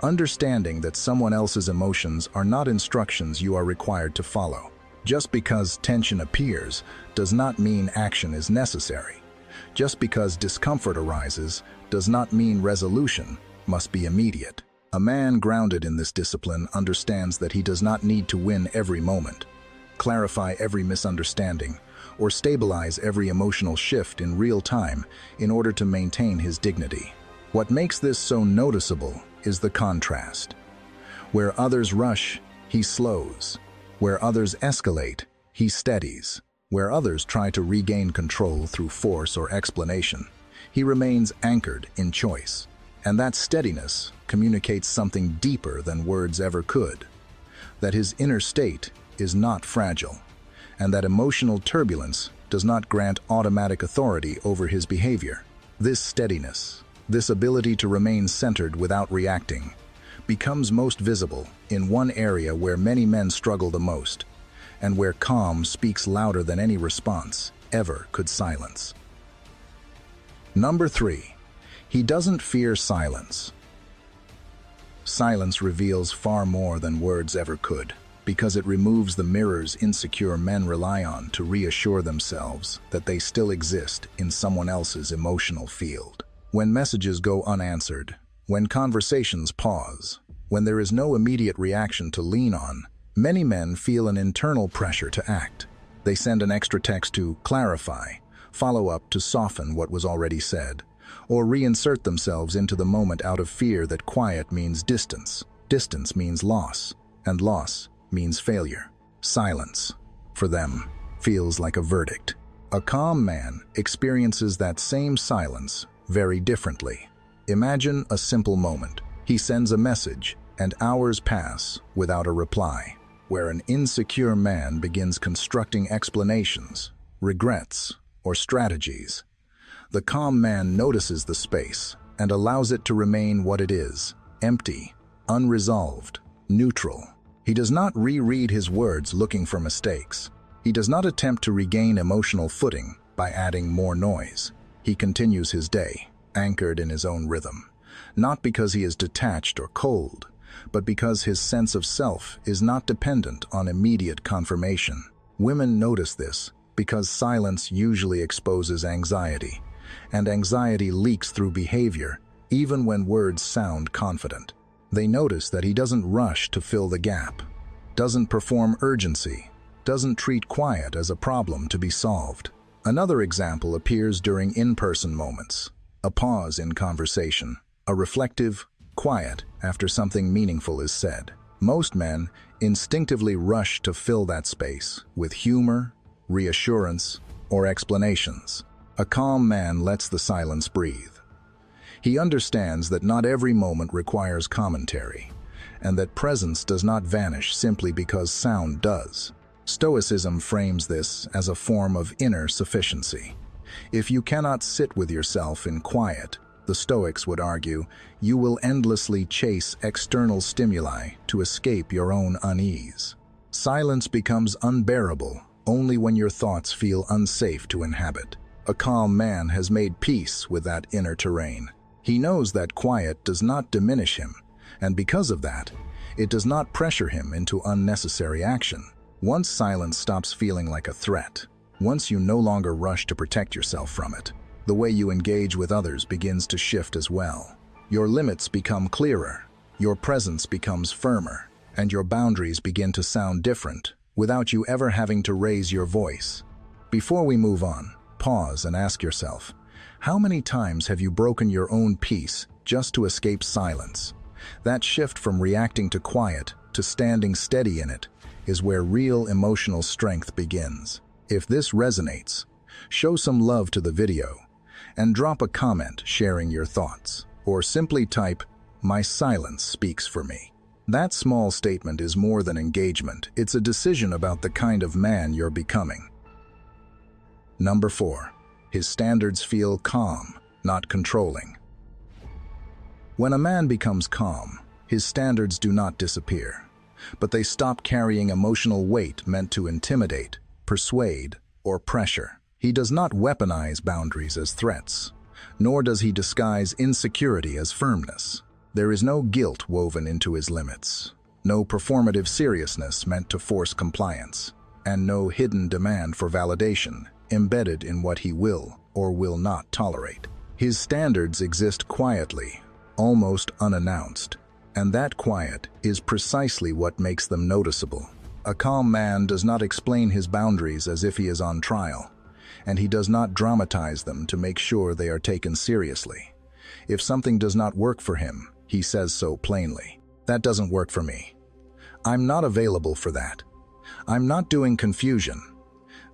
Understanding that someone else's emotions are not instructions you are required to follow. Just because tension appears does not mean action is necessary. Just because discomfort arises does not mean resolution must be immediate. A man grounded in this discipline understands that he does not need to win every moment, clarify every misunderstanding, or stabilize every emotional shift in real time in order to maintain his dignity. What makes this so noticeable is the contrast. Where others rush, he slows. Where others escalate, he steadies. Where others try to regain control through force or explanation, he remains anchored in choice. And that steadiness communicates something deeper than words ever could. That his inner state is not fragile, and that emotional turbulence does not grant automatic authority over his behavior. This steadiness, This ability to remain centered without reacting becomes most visible in one area where many men struggle the most, and where calm speaks louder than any response ever could silence. Number 3. He doesn't fear silence. Silence reveals far more than words ever could, because it removes the mirrors insecure men rely on to reassure themselves that they still exist in someone else's emotional field. When messages go unanswered, when conversations pause, when there is no immediate reaction to lean on, many men feel an internal pressure to act. They send an extra text to clarify, follow up to soften what was already said, or reinsert themselves into the moment out of fear that quiet means distance, distance means loss, and loss means failure. Silence, for them, feels like a verdict. A calm man experiences that same silence very differently. Imagine a simple moment. He sends a message, and hours pass without a reply, where an insecure man begins constructing explanations, regrets, or strategies. The calm man notices the space and allows it to remain what it is, empty, unresolved, neutral. He does not reread his words looking for mistakes. He does not attempt to regain emotional footing by adding more noise. He continues his day, anchored in his own rhythm, not because he is detached or cold, but because his sense of self is not dependent on immediate confirmation. Women notice this because silence usually exposes anxiety, and anxiety leaks through behavior even when words sound confident. They notice that he doesn't rush to fill the gap, doesn't perform urgency, doesn't treat quiet as a problem to be solved. Another example appears during in-person moments, a pause in conversation, a reflective quiet after something meaningful is said. Most men instinctively rush to fill that space with humor, reassurance, or explanations. A calm man lets the silence breathe. He understands that not every moment requires commentary, and that presence does not vanish simply because sound does. Stoicism frames this as a form of inner sufficiency. If you cannot sit with yourself in quiet, the Stoics would argue, you will endlessly chase external stimuli to escape your own unease. Silence becomes unbearable only when your thoughts feel unsafe to inhabit. A calm man has made peace with that inner terrain. He knows that quiet does not diminish him, and because of that, it does not pressure him into unnecessary action. Once silence stops feeling like a threat, once you no longer rush to protect yourself from it, the way you engage with others begins to shift as well. Your limits become clearer, your presence becomes firmer, and your boundaries begin to sound different without you ever having to raise your voice. Before we move on, pause and ask yourself, how many times have you broken your own peace just to escape silence? That shift from reacting to quiet to standing steady in it is where real emotional strength begins. If this resonates, show some love to the video and drop a comment sharing your thoughts, or simply type, "My silence speaks for me." That small statement is more than engagement. It's a decision about the kind of man you're becoming. Number 4. His standards feel calm, not controlling. When a man becomes calm, his standards do not disappear, but they stop carrying emotional weight meant to intimidate, persuade, or pressure. He does not weaponize boundaries as threats, nor does he disguise insecurity as firmness. There is no guilt woven into his limits, no performative seriousness meant to force compliance, and no hidden demand for validation embedded in what he will or will not tolerate. His standards exist quietly, almost unannounced, and that quiet is precisely what makes them noticeable. A calm man does not explain his boundaries as if he is on trial, and he does not dramatize them to make sure they are taken seriously. If something does not work for him, he says so plainly. That doesn't work for me. I'm not available for that. I'm not doing confusion.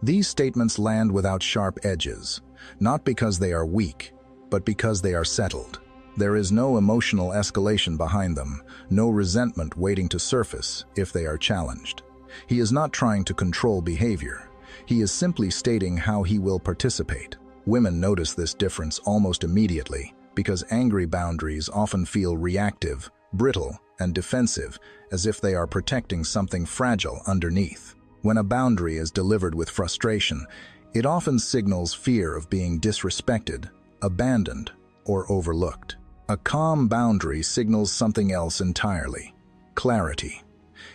These statements land without sharp edges, not because they are weak, but because they are settled. There is no emotional escalation behind them, no resentment waiting to surface if they are challenged. He is not trying to control behavior. He is simply stating how he will participate. Women notice this difference almost immediately. because angry boundaries often feel reactive, brittle, and defensive, as if they are protecting something fragile underneath. When a boundary is delivered with frustration, it often signals fear of being disrespected, abandoned, or overlooked. A calm boundary signals something else entirely: clarity.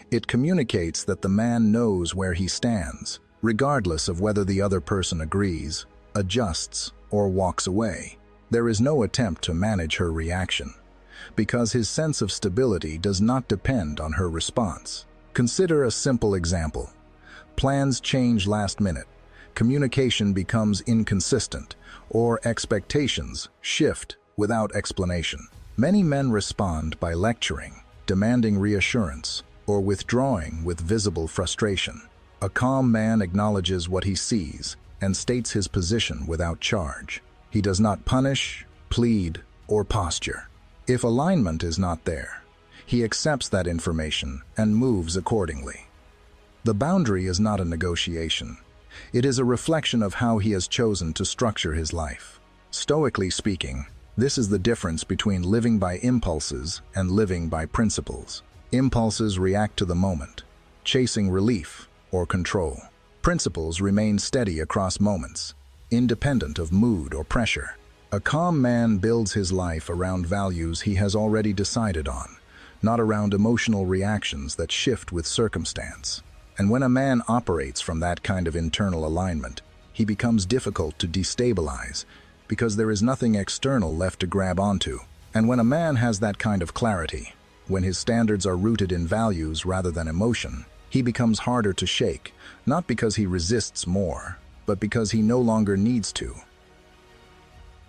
It communicates that the man knows where he stands, regardless of whether the other person agrees, adjusts, or walks away. There is no attempt to manage her reaction, because his sense of stability does not depend on her response. Consider a simple example. Plans change last minute, communication becomes inconsistent, or expectations shift without explanation. Many men respond by lecturing, demanding reassurance, or withdrawing with visible frustration. A calm man acknowledges what he sees and states his position without charge. He does not punish, plead, or posture. If alignment is not there, he accepts that information and moves accordingly. The boundary is not a negotiation. It is a reflection of how he has chosen to structure his life. Stoically speaking, this is the difference between living by impulses and living by principles. Impulses react to the moment, chasing relief or control. Principles remain steady across moments, independent of mood or pressure. A calm man builds his life around values he has already decided on, not around emotional reactions that shift with circumstance. And when a man operates from that kind of internal alignment, he becomes difficult to destabilize, because there is nothing external left to grab onto. And when a man has that kind of clarity, when his standards are rooted in values rather than emotion, he becomes harder to shake, not because he resists more, but because he no longer needs to.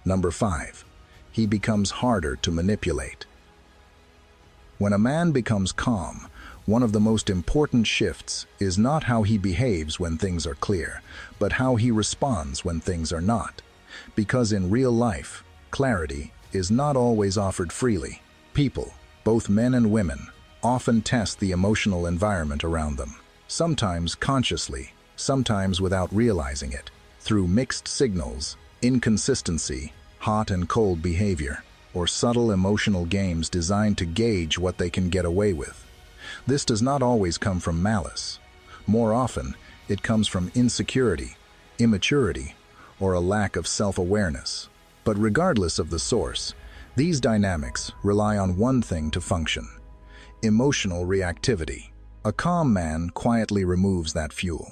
Number 5, he becomes harder to manipulate. When a man becomes calm, one of the most important shifts is not how he behaves when things are clear, but how he responds when things are not. Because in real life, clarity is not always offered freely. People, both men and women, often test the emotional environment around them, sometimes consciously, sometimes without realizing it, through mixed signals, inconsistency, hot and cold behavior, or subtle emotional games designed to gauge what they can get away with. This does not always come from malice. More often, it comes from insecurity, immaturity, or a lack of self-awareness. But regardless of the source, these dynamics rely on one thing to function: emotional reactivity. A calm man quietly removes that fuel.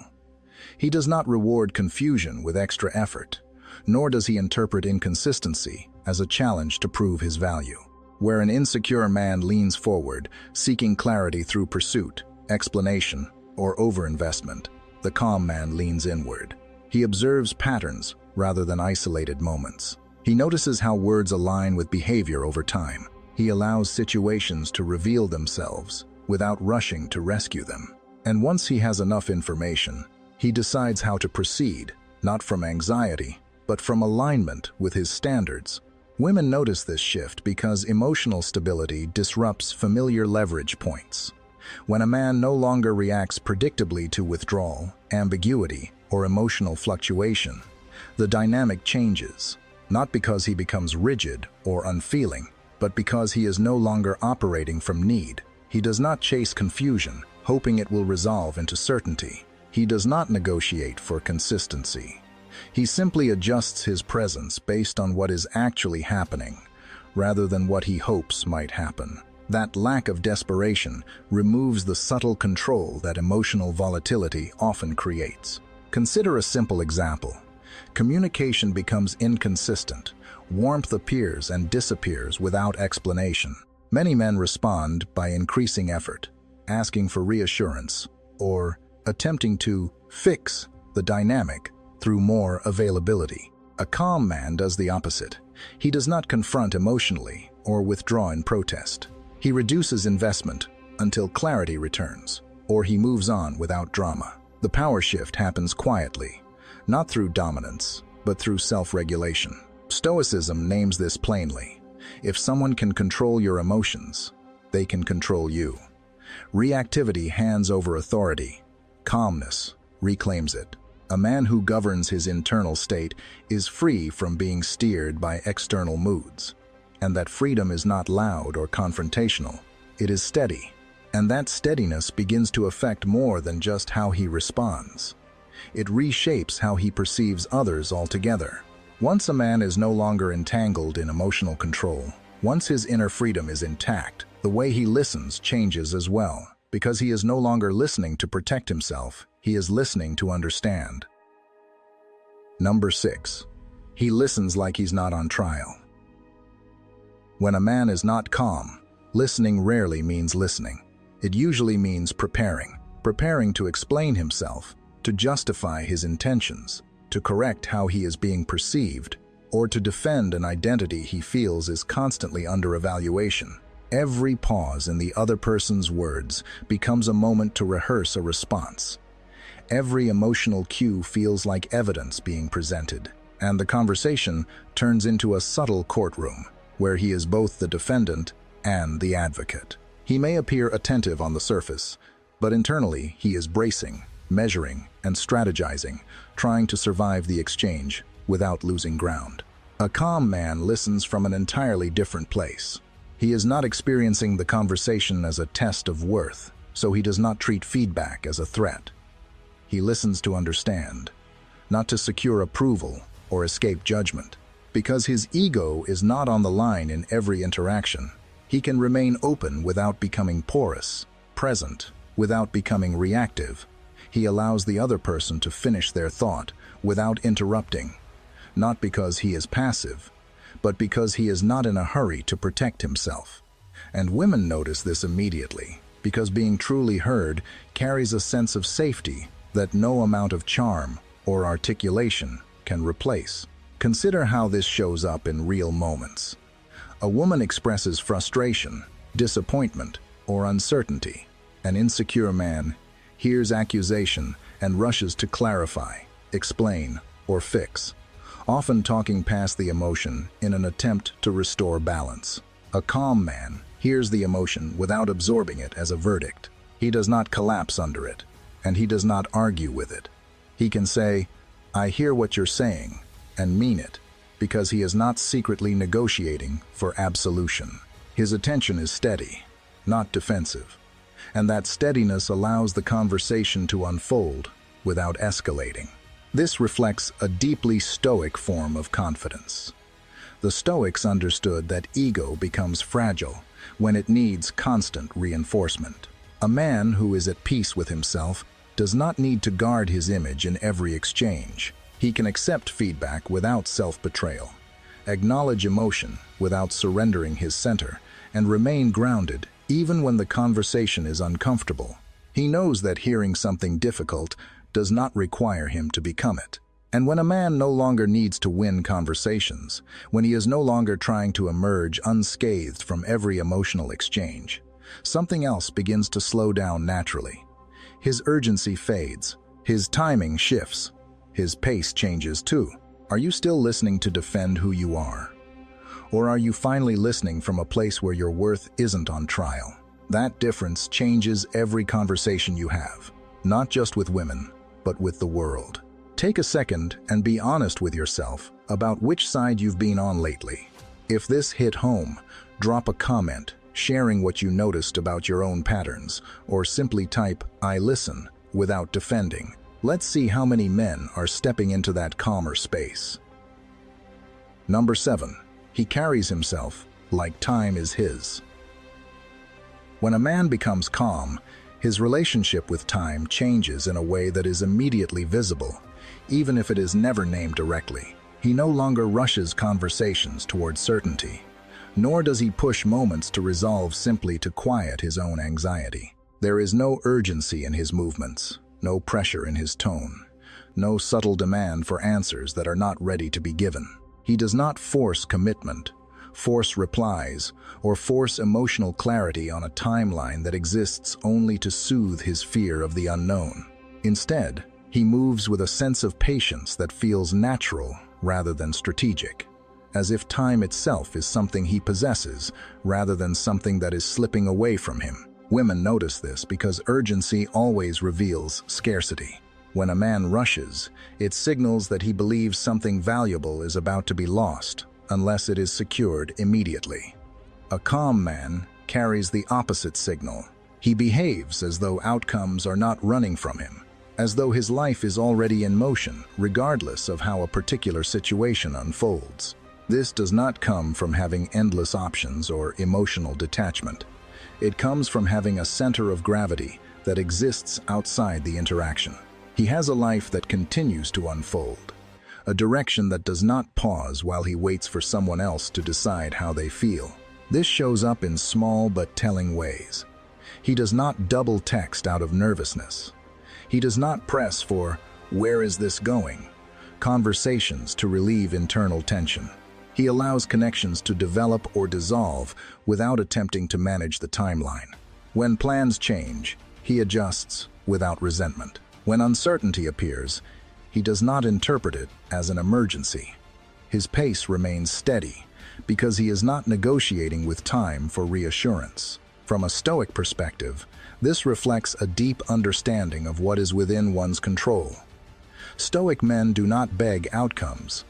He does not reward confusion with extra effort, nor does he interpret inconsistency as a challenge to prove his value. Where an insecure man leans forward, seeking clarity through pursuit, explanation, or overinvestment, the calm man leans inward. He observes patterns rather than isolated moments. He notices how words align with behavior over time. He allows situations to reveal themselves without rushing to rescue them. And once he has enough information, he decides how to proceed, not from anxiety, but from alignment with his standards. Women notice this shift because emotional stability disrupts familiar leverage points. When a man no longer reacts predictably to withdrawal, ambiguity, or emotional fluctuation, the dynamic changes, not because he becomes rigid or unfeeling, but because he is no longer operating from need. He does not chase confusion, hoping it will resolve into certainty. He does not negotiate for consistency. He simply adjusts his presence based on what is actually happening, rather than what he hopes might happen. That lack of desperation removes the subtle control that emotional volatility often creates. Consider a simple example. Communication becomes inconsistent. Warmth appears and disappears without explanation. Many men respond by increasing effort, asking for reassurance, or attempting to fix the dynamic through more availability. A calm man does the opposite. He does not confront emotionally or withdraw in protest. He reduces investment until clarity returns, or he moves on without drama. The power shift happens quietly, not through dominance, but through self-regulation. Stoicism names this plainly. If someone can control your emotions, they can control you. Reactivity hands over authority. Calmness reclaims it. A man who governs his internal state is free from being steered by external moods. and that freedom is not loud or confrontational. It is steady, and that steadiness begins to affect more than just how he responds. It reshapes how he perceives others altogether. Once a man is no longer entangled in emotional control, once his inner freedom is intact, the way he listens changes as well, because he is no longer listening to protect himself, he is listening to understand. Number 6. He listens like he's not on trial. When a man is not calm, listening rarely means listening. It usually means preparing to explain himself, to justify his intentions, to correct how he is being perceived, or to defend an identity he feels is constantly under evaluation. Every pause in the other person's words becomes a moment to rehearse a response. Every emotional cue feels like evidence being presented, and the conversation turns into a subtle courtroom, where he is both the defendant and the advocate. He may appear attentive on the surface, but internally he is bracing, measuring, and strategizing, trying to survive the exchange without losing ground. A calm man listens from an entirely different place. He is not experiencing the conversation as a test of worth, so he does not treat feedback as a threat. He listens to understand, not to secure approval or escape judgment. Because his ego is not on the line in every interaction, he can remain open without becoming porous, present without becoming reactive. He allows the other person to finish their thought without interrupting, not because he is passive, but because he is not in a hurry to protect himself. And women notice this immediately, because being truly heard carries a sense of safety that no amount of charm or articulation can replace. Consider how this shows up in real moments. A woman expresses frustration, disappointment, or uncertainty. An insecure man hears accusation and rushes to clarify, explain, or fix, often talking past the emotion in an attempt to restore balance. A calm man hears the emotion without absorbing it as a verdict. He does not collapse under it, and he does not argue with it. He can say, "I hear what you're saying," and mean it, because he is not secretly negotiating for absolution. His attention is steady, not defensive, and that steadiness allows the conversation to unfold without escalating. This reflects a deeply Stoic form of confidence. The Stoics understood that ego becomes fragile when it needs constant reinforcement. A man who is at peace with himself does not need to guard his image in every exchange. He can accept feedback without self-betrayal, acknowledge emotion without surrendering his center, and remain grounded even when the conversation is uncomfortable. He knows that hearing something difficult does not require him to become it. And when a man no longer needs to win conversations, when he is no longer trying to emerge unscathed from every emotional exchange, something else begins to slow down naturally. His urgency fades, his timing shifts, his pace changes too. Are you still listening to defend who you are? Or are you finally listening from a place where your worth isn't on trial? That difference changes every conversation you have, not just with women, but with the world. Take a second and be honest with yourself about which side you've been on lately. If this hit home, drop a comment, sharing what you noticed about your own patterns, or simply type, "I listen," without defending. Let's see how many men are stepping into that calmer space. Number 7. He carries himself like time is his. When a man becomes calm, his relationship with time changes in a way that is immediately visible, even if it is never named directly. He no longer rushes conversations toward certainty, nor does he push moments to resolve simply to quiet his own anxiety. There is no urgency in his movements, no pressure in his tone, no subtle demand for answers that are not ready to be given. He does not force commitment, force replies, or force emotional clarity on a timeline that exists only to soothe his fear of the unknown. Instead, he moves with a sense of patience that feels natural rather than strategic, as if time itself is something he possesses rather than something that is slipping away from him. Women notice this because urgency always reveals scarcity. When a man rushes, it signals that he believes something valuable is about to be lost, unless it is secured immediately. A calm man carries the opposite signal. He behaves as though outcomes are not running from him, as though his life is already in motion, regardless of how a particular situation unfolds. This does not come from having endless options or emotional detachment. It comes from having a center of gravity that exists outside the interaction. He has a life that continues to unfold, a direction that does not pause while he waits for someone else to decide how they feel. This shows up in small but telling ways. He does not double text out of nervousness. He does not press for, "Where is this going?" conversations to relieve internal tension. He allows connections to develop or dissolve without attempting to manage the timeline. When plans change, he adjusts without resentment. When uncertainty appears, he does not interpret it as an emergency. His pace remains steady because he is not negotiating with time for reassurance. From a Stoic perspective, this reflects a deep understanding of what is within one's control. Stoic men do not beg outcomes,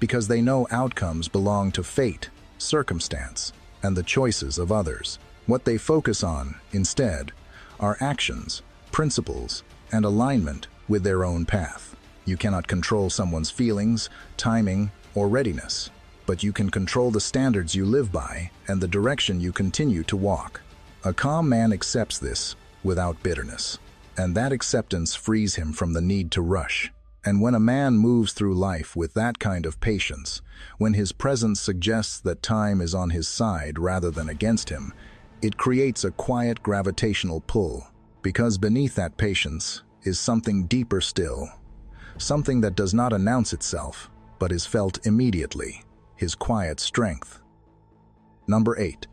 because they know outcomes belong to fate, circumstance, and the choices of others. What they focus on, instead, are actions, principles, and alignment with their own path. You cannot control someone's feelings, timing, or readiness, but you can control the standards you live by and the direction you continue to walk. A calm man accepts this without bitterness, and that acceptance frees him from the need to rush. And when a man moves through life with that kind of patience, when his presence suggests that time is on his side rather than against him, it creates a quiet gravitational pull, because beneath that patience is something deeper still, something that does not announce itself, but is felt immediately, his quiet strength. Number 8.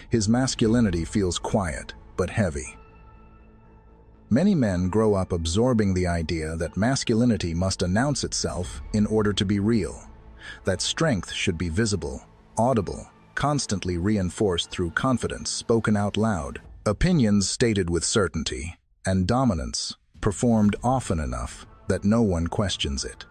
His masculinity feels quiet but heavy. Many men grow up absorbing the idea that masculinity must announce itself in order to be real, that strength should be visible, audible, constantly reinforced through confidence spoken out loud, opinions stated with certainty, and dominance performed often enough that no one questions it.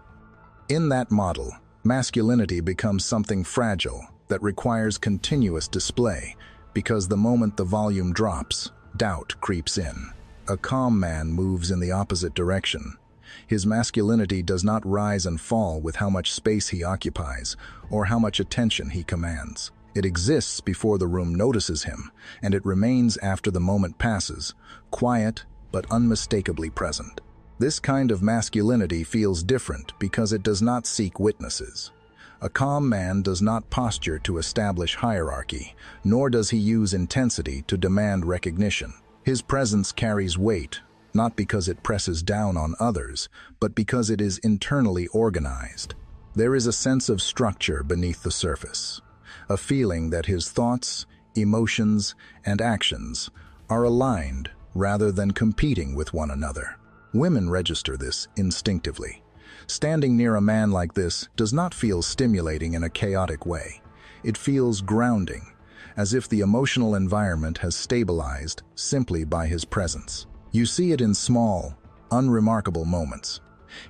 In that model, masculinity becomes something fragile that requires continuous display, because the moment the volume drops, doubt creeps in. A calm man moves in the opposite direction. His masculinity does not rise and fall with how much space he occupies or how much attention he commands. It exists before the room notices him, and it remains after the moment passes, quiet but unmistakably present. This kind of masculinity feels different because it does not seek witnesses. A calm man does not posture to establish hierarchy, nor does he use intensity to demand recognition. His presence carries weight, not because it presses down on others, but because it is internally organized. There is a sense of structure beneath the surface, a feeling that his thoughts, emotions, and actions are aligned rather than competing with one another. Women register this instinctively. Standing near a man like this does not feel stimulating in a chaotic way. It feels grounding, as if the emotional environment has stabilized simply by his presence. You see it in small, unremarkable moments.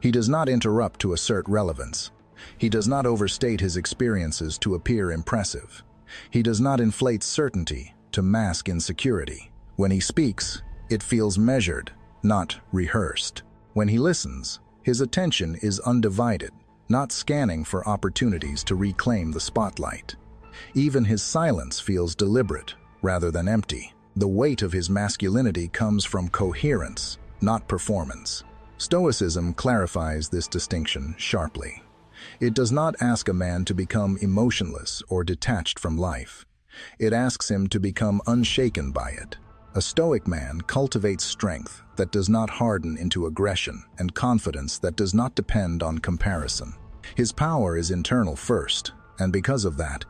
He does not interrupt to assert relevance. He does not overstate his experiences to appear impressive. He does not inflate certainty to mask insecurity. When he speaks, it feels measured, not rehearsed. When he listens, his attention is undivided, not scanning for opportunities to reclaim the spotlight. Even his silence feels deliberate rather than empty. The weight of his masculinity comes from coherence, not performance. Stoicism clarifies this distinction sharply. It does not ask a man to become emotionless or detached from life. It asks him to become unshaken by it. A Stoic man cultivates strength that does not harden into aggression and confidence that does not depend on comparison. His power is internal first, and because of that,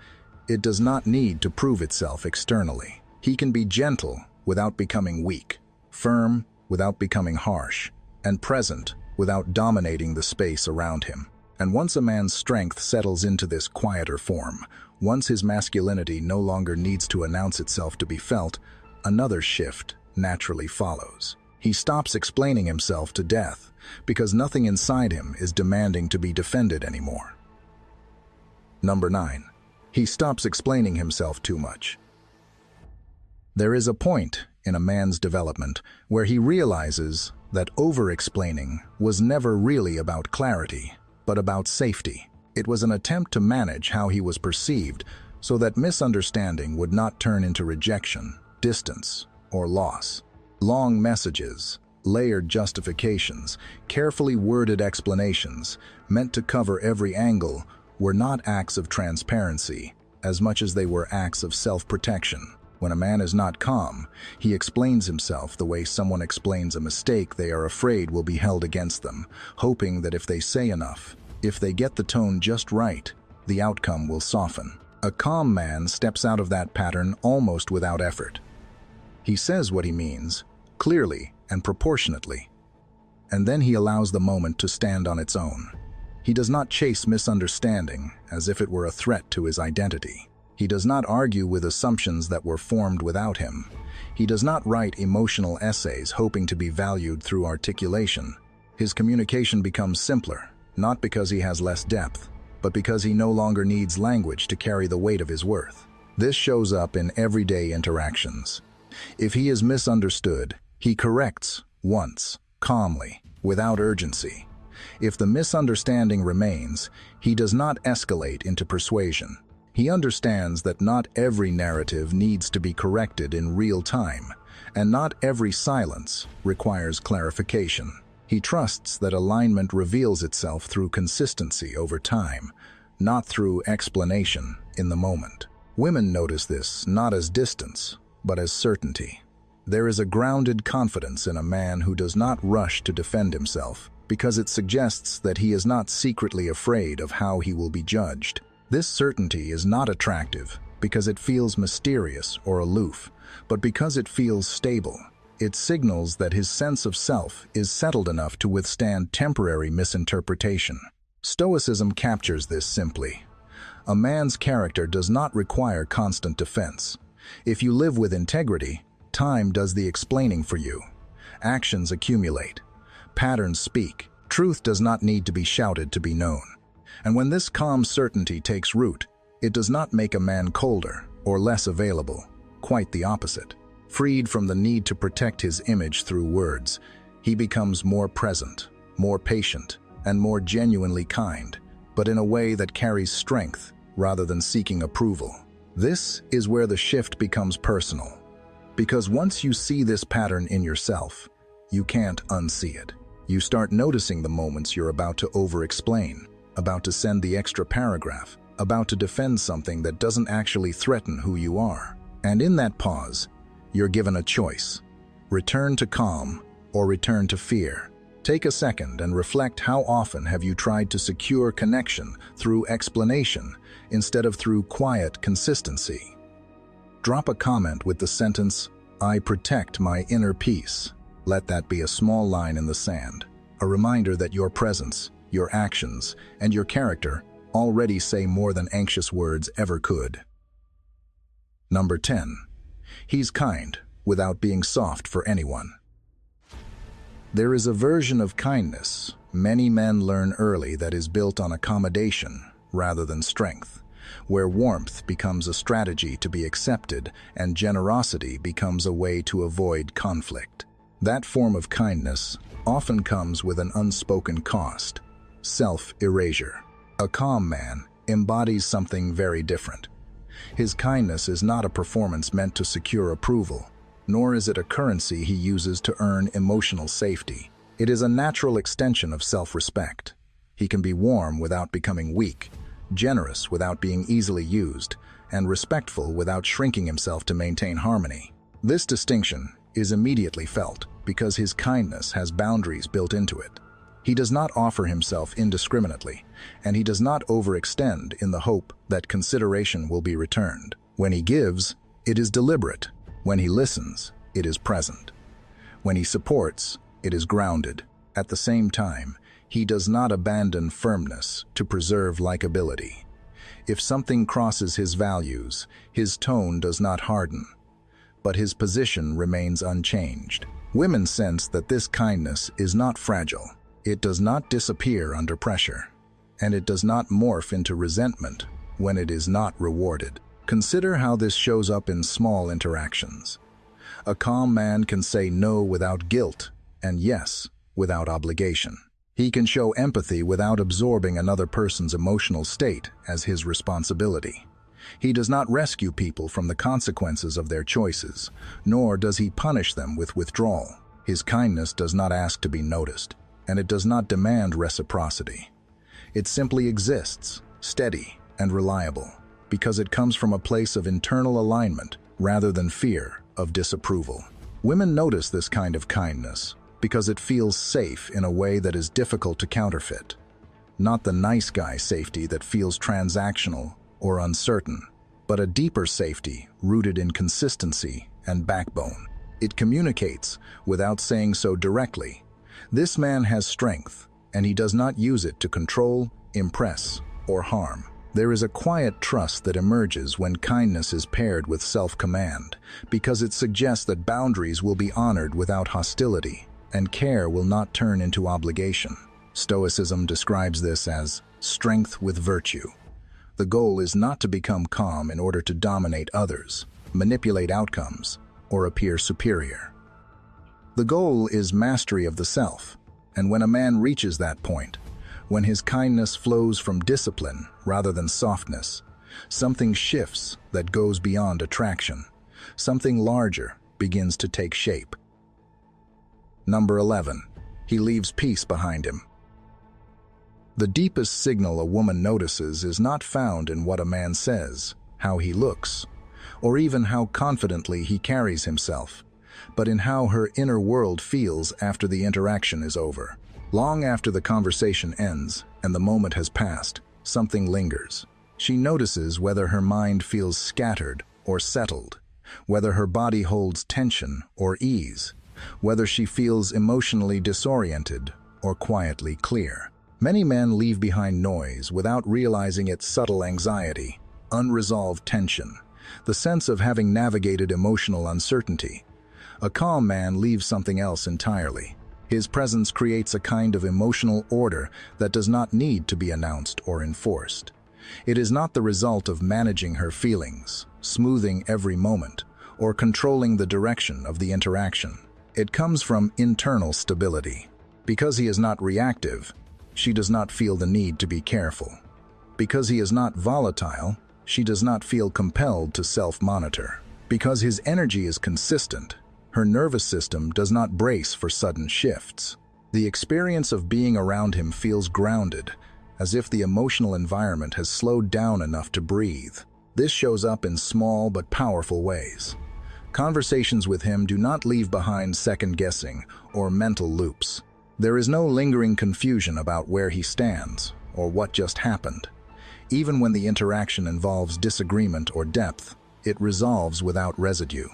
it does not need to prove itself externally. He can be gentle without becoming weak, firm without becoming harsh, and present without dominating the space around him. And once a man's strength settles into this quieter form, once his masculinity no longer needs to announce itself to be felt, another shift naturally follows. He stops explaining himself to death because nothing inside him is demanding to be defended anymore. Number 9. He stops explaining himself too much. There is a point in a man's development where he realizes that over-explaining was never really about clarity, but about safety. It was an attempt to manage how he was perceived so that misunderstanding would not turn into rejection, distance, or loss. Long messages, layered justifications, carefully worded explanations, meant to cover every angle, were not acts of transparency as much as they were acts of self-protection. When a man is not calm, he explains himself the way someone explains a mistake they are afraid will be held against them, hoping that if they say enough, if they get the tone just right, the outcome will soften. A calm man steps out of that pattern almost without effort. He says what he means, clearly and proportionately, and then he allows the moment to stand on its own. He does not chase misunderstanding as if it were a threat to his identity. He does not argue with assumptions that were formed without him. He does not write emotional essays hoping to be valued through articulation. His communication becomes simpler, not because he has less depth, but because he no longer needs language to carry the weight of his worth. This shows up in everyday interactions. If he is misunderstood, he corrects once, calmly, without urgency. If the misunderstanding remains, he does not escalate into persuasion. He understands that not every narrative needs to be corrected in real time, and not every silence requires clarification. He trusts that alignment reveals itself through consistency over time, not through explanation in the moment. Women notice this not as distance, but as certainty. There is a grounded confidence in a man who does not rush to defend himself, because it suggests that he is not secretly afraid of how he will be judged. This certainty is not attractive because it feels mysterious or aloof, but because it feels stable. It signals that his sense of self is settled enough to withstand temporary misinterpretation. Stoicism captures this simply. A man's character does not require constant defense. If you live with integrity, time does the explaining for you. Actions accumulate. Patterns speak. Truth does not need to be shouted to be known. And when this calm certainty takes root, it does not make a man colder or less available. Quite the opposite. Freed from the need to protect his image through words, he becomes more present, more patient, and more genuinely kind, but in a way that carries strength rather than seeking approval. This is where the shift becomes personal, because once you see this pattern in yourself, you can't unsee it. You start noticing the moments you're about to over-explain, about to send the extra paragraph, about to defend something that doesn't actually threaten who you are. And in that pause, you're given a choice. Return to calm or return to fear. Take a second and reflect, how often have you tried to secure connection through explanation instead of through quiet consistency? Drop a comment with the sentence, "I protect my inner peace." Let that be a small line in the sand, a reminder that your presence, your actions, and your character already say more than anxious words ever could. Number 10. He's kind without being soft for anyone. There is a version of kindness many men learn early that is built on accommodation rather than strength, where warmth becomes a strategy to be accepted and generosity becomes a way to avoid conflict. That form of kindness often comes with an unspoken cost: self-erasure. A calm man embodies something very different. His kindness is not a performance meant to secure approval, nor is it a currency he uses to earn emotional safety. It is a natural extension of self-respect. He can be warm without becoming weak, generous without being easily used, and respectful without shrinking himself to maintain harmony. This distinction is immediately felt because his kindness has boundaries built into it. He does not offer himself indiscriminately, and he does not overextend in the hope that consideration will be returned. When he gives, it is deliberate. When he listens, it is present. When he supports, it is grounded. At the same time, he does not abandon firmness to preserve likability. If something crosses his values, his tone does not harden, but his position remains unchanged. Women sense that this kindness is not fragile. It does not disappear under pressure, and it does not morph into resentment when it is not rewarded. Consider how this shows up in small interactions. A calm man can say no without guilt and yes without obligation. He can show empathy without absorbing another person's emotional state as his responsibility. He does not rescue people from the consequences of their choices, nor does he punish them with withdrawal. His kindness does not ask to be noticed, and it does not demand reciprocity. It simply exists, steady and reliable, because it comes from a place of internal alignment rather than fear of disapproval. Women notice this kind of kindness because it feels safe in a way that is difficult to counterfeit. Not the nice guy safety that feels transactional or uncertain, but a deeper safety rooted in consistency and backbone. It communicates without saying so directly. This man has strength, and he does not use it to control, impress, or harm. There is a quiet trust that emerges when kindness is paired with self-command, because it suggests that boundaries will be honored without hostility, and care will not turn into obligation. Stoicism describes this as strength with virtue. The goal is not to become calm in order to dominate others, manipulate outcomes, or appear superior. The goal is mastery of the self, and when a man reaches that point, when his kindness flows from discipline rather than softness, something shifts that goes beyond attraction. Something larger begins to take shape. Number 11. He leaves peace behind him. The deepest signal a woman notices is not found in what a man says, how he looks, or even how confidently he carries himself, but in how her inner world feels after the interaction is over. Long after the conversation ends and the moment has passed, something lingers. She notices whether her mind feels scattered or settled, whether her body holds tension or ease, whether she feels emotionally disoriented or quietly clear. Many men leave behind noise without realizing its subtle anxiety, unresolved tension, the sense of having navigated emotional uncertainty. A calm man leaves something else entirely. His presence creates a kind of emotional order that does not need to be announced or enforced. It is not the result of managing her feelings, smoothing every moment, or controlling the direction of the interaction. It comes from internal stability. Because he is not reactive, she does not feel the need to be careful. Because he is not volatile, she does not feel compelled to self-monitor. Because his energy is consistent, her nervous system does not brace for sudden shifts. The experience of being around him feels grounded, as if the emotional environment has slowed down enough to breathe. This shows up in small but powerful ways. Conversations with him do not leave behind second-guessing or mental loops. There is no lingering confusion about where he stands or what just happened. Even when the interaction involves disagreement or depth, it resolves without residue.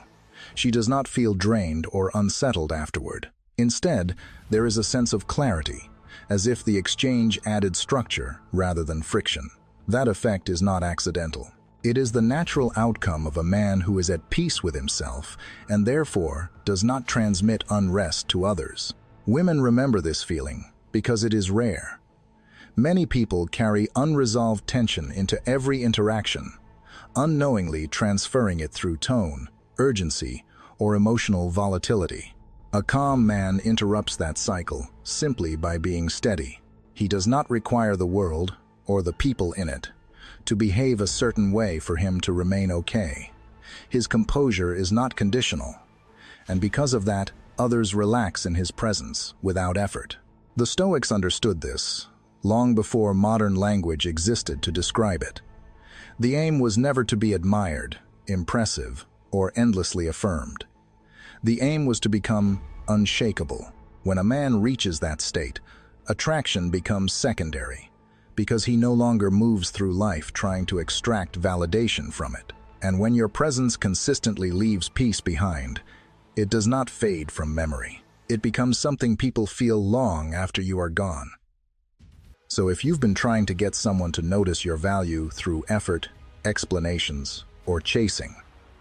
She does not feel drained or unsettled afterward. Instead, there is a sense of clarity, as if the exchange added structure rather than friction. That effect is not accidental. It is the natural outcome of a man who is at peace with himself and therefore does not transmit unrest to others. Women remember this feeling because it is rare. Many people carry unresolved tension into every interaction, unknowingly transferring it through tone, urgency, or emotional volatility. A calm man interrupts that cycle simply by being steady. He does not require the world, or the people in it, to behave a certain way for him to remain okay. His composure is not conditional, and because of that, others relax in his presence without effort. The Stoics understood this long before modern language existed to describe it. The aim was never to be admired, impressive, or endlessly affirmed. The aim was to become unshakable. When a man reaches that state, attraction becomes secondary, because he no longer moves through life trying to extract validation from it. And when your presence consistently leaves peace behind, it does not fade from memory. It becomes something people feel long after you are gone. So if you've been trying to get someone to notice your value through effort, explanations, or chasing,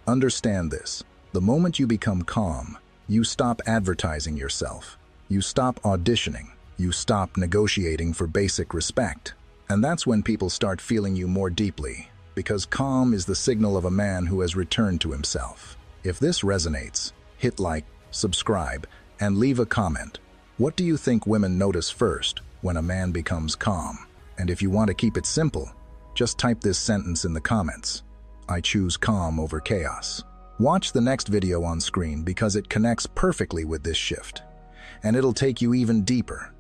understand this. The moment you become calm, you stop advertising yourself. You stop auditioning. You stop negotiating for basic respect. And that's when people start feeling you more deeply, because calm is the signal of a man who has returned to himself. If this resonates, hit like, subscribe, and leave a comment. What do you think women notice first when a man becomes calm? And if you want to keep it simple, just type this sentence in the comments: I choose calm over chaos. Watch the next video on screen because it connects perfectly with this shift, and it'll take you even deeper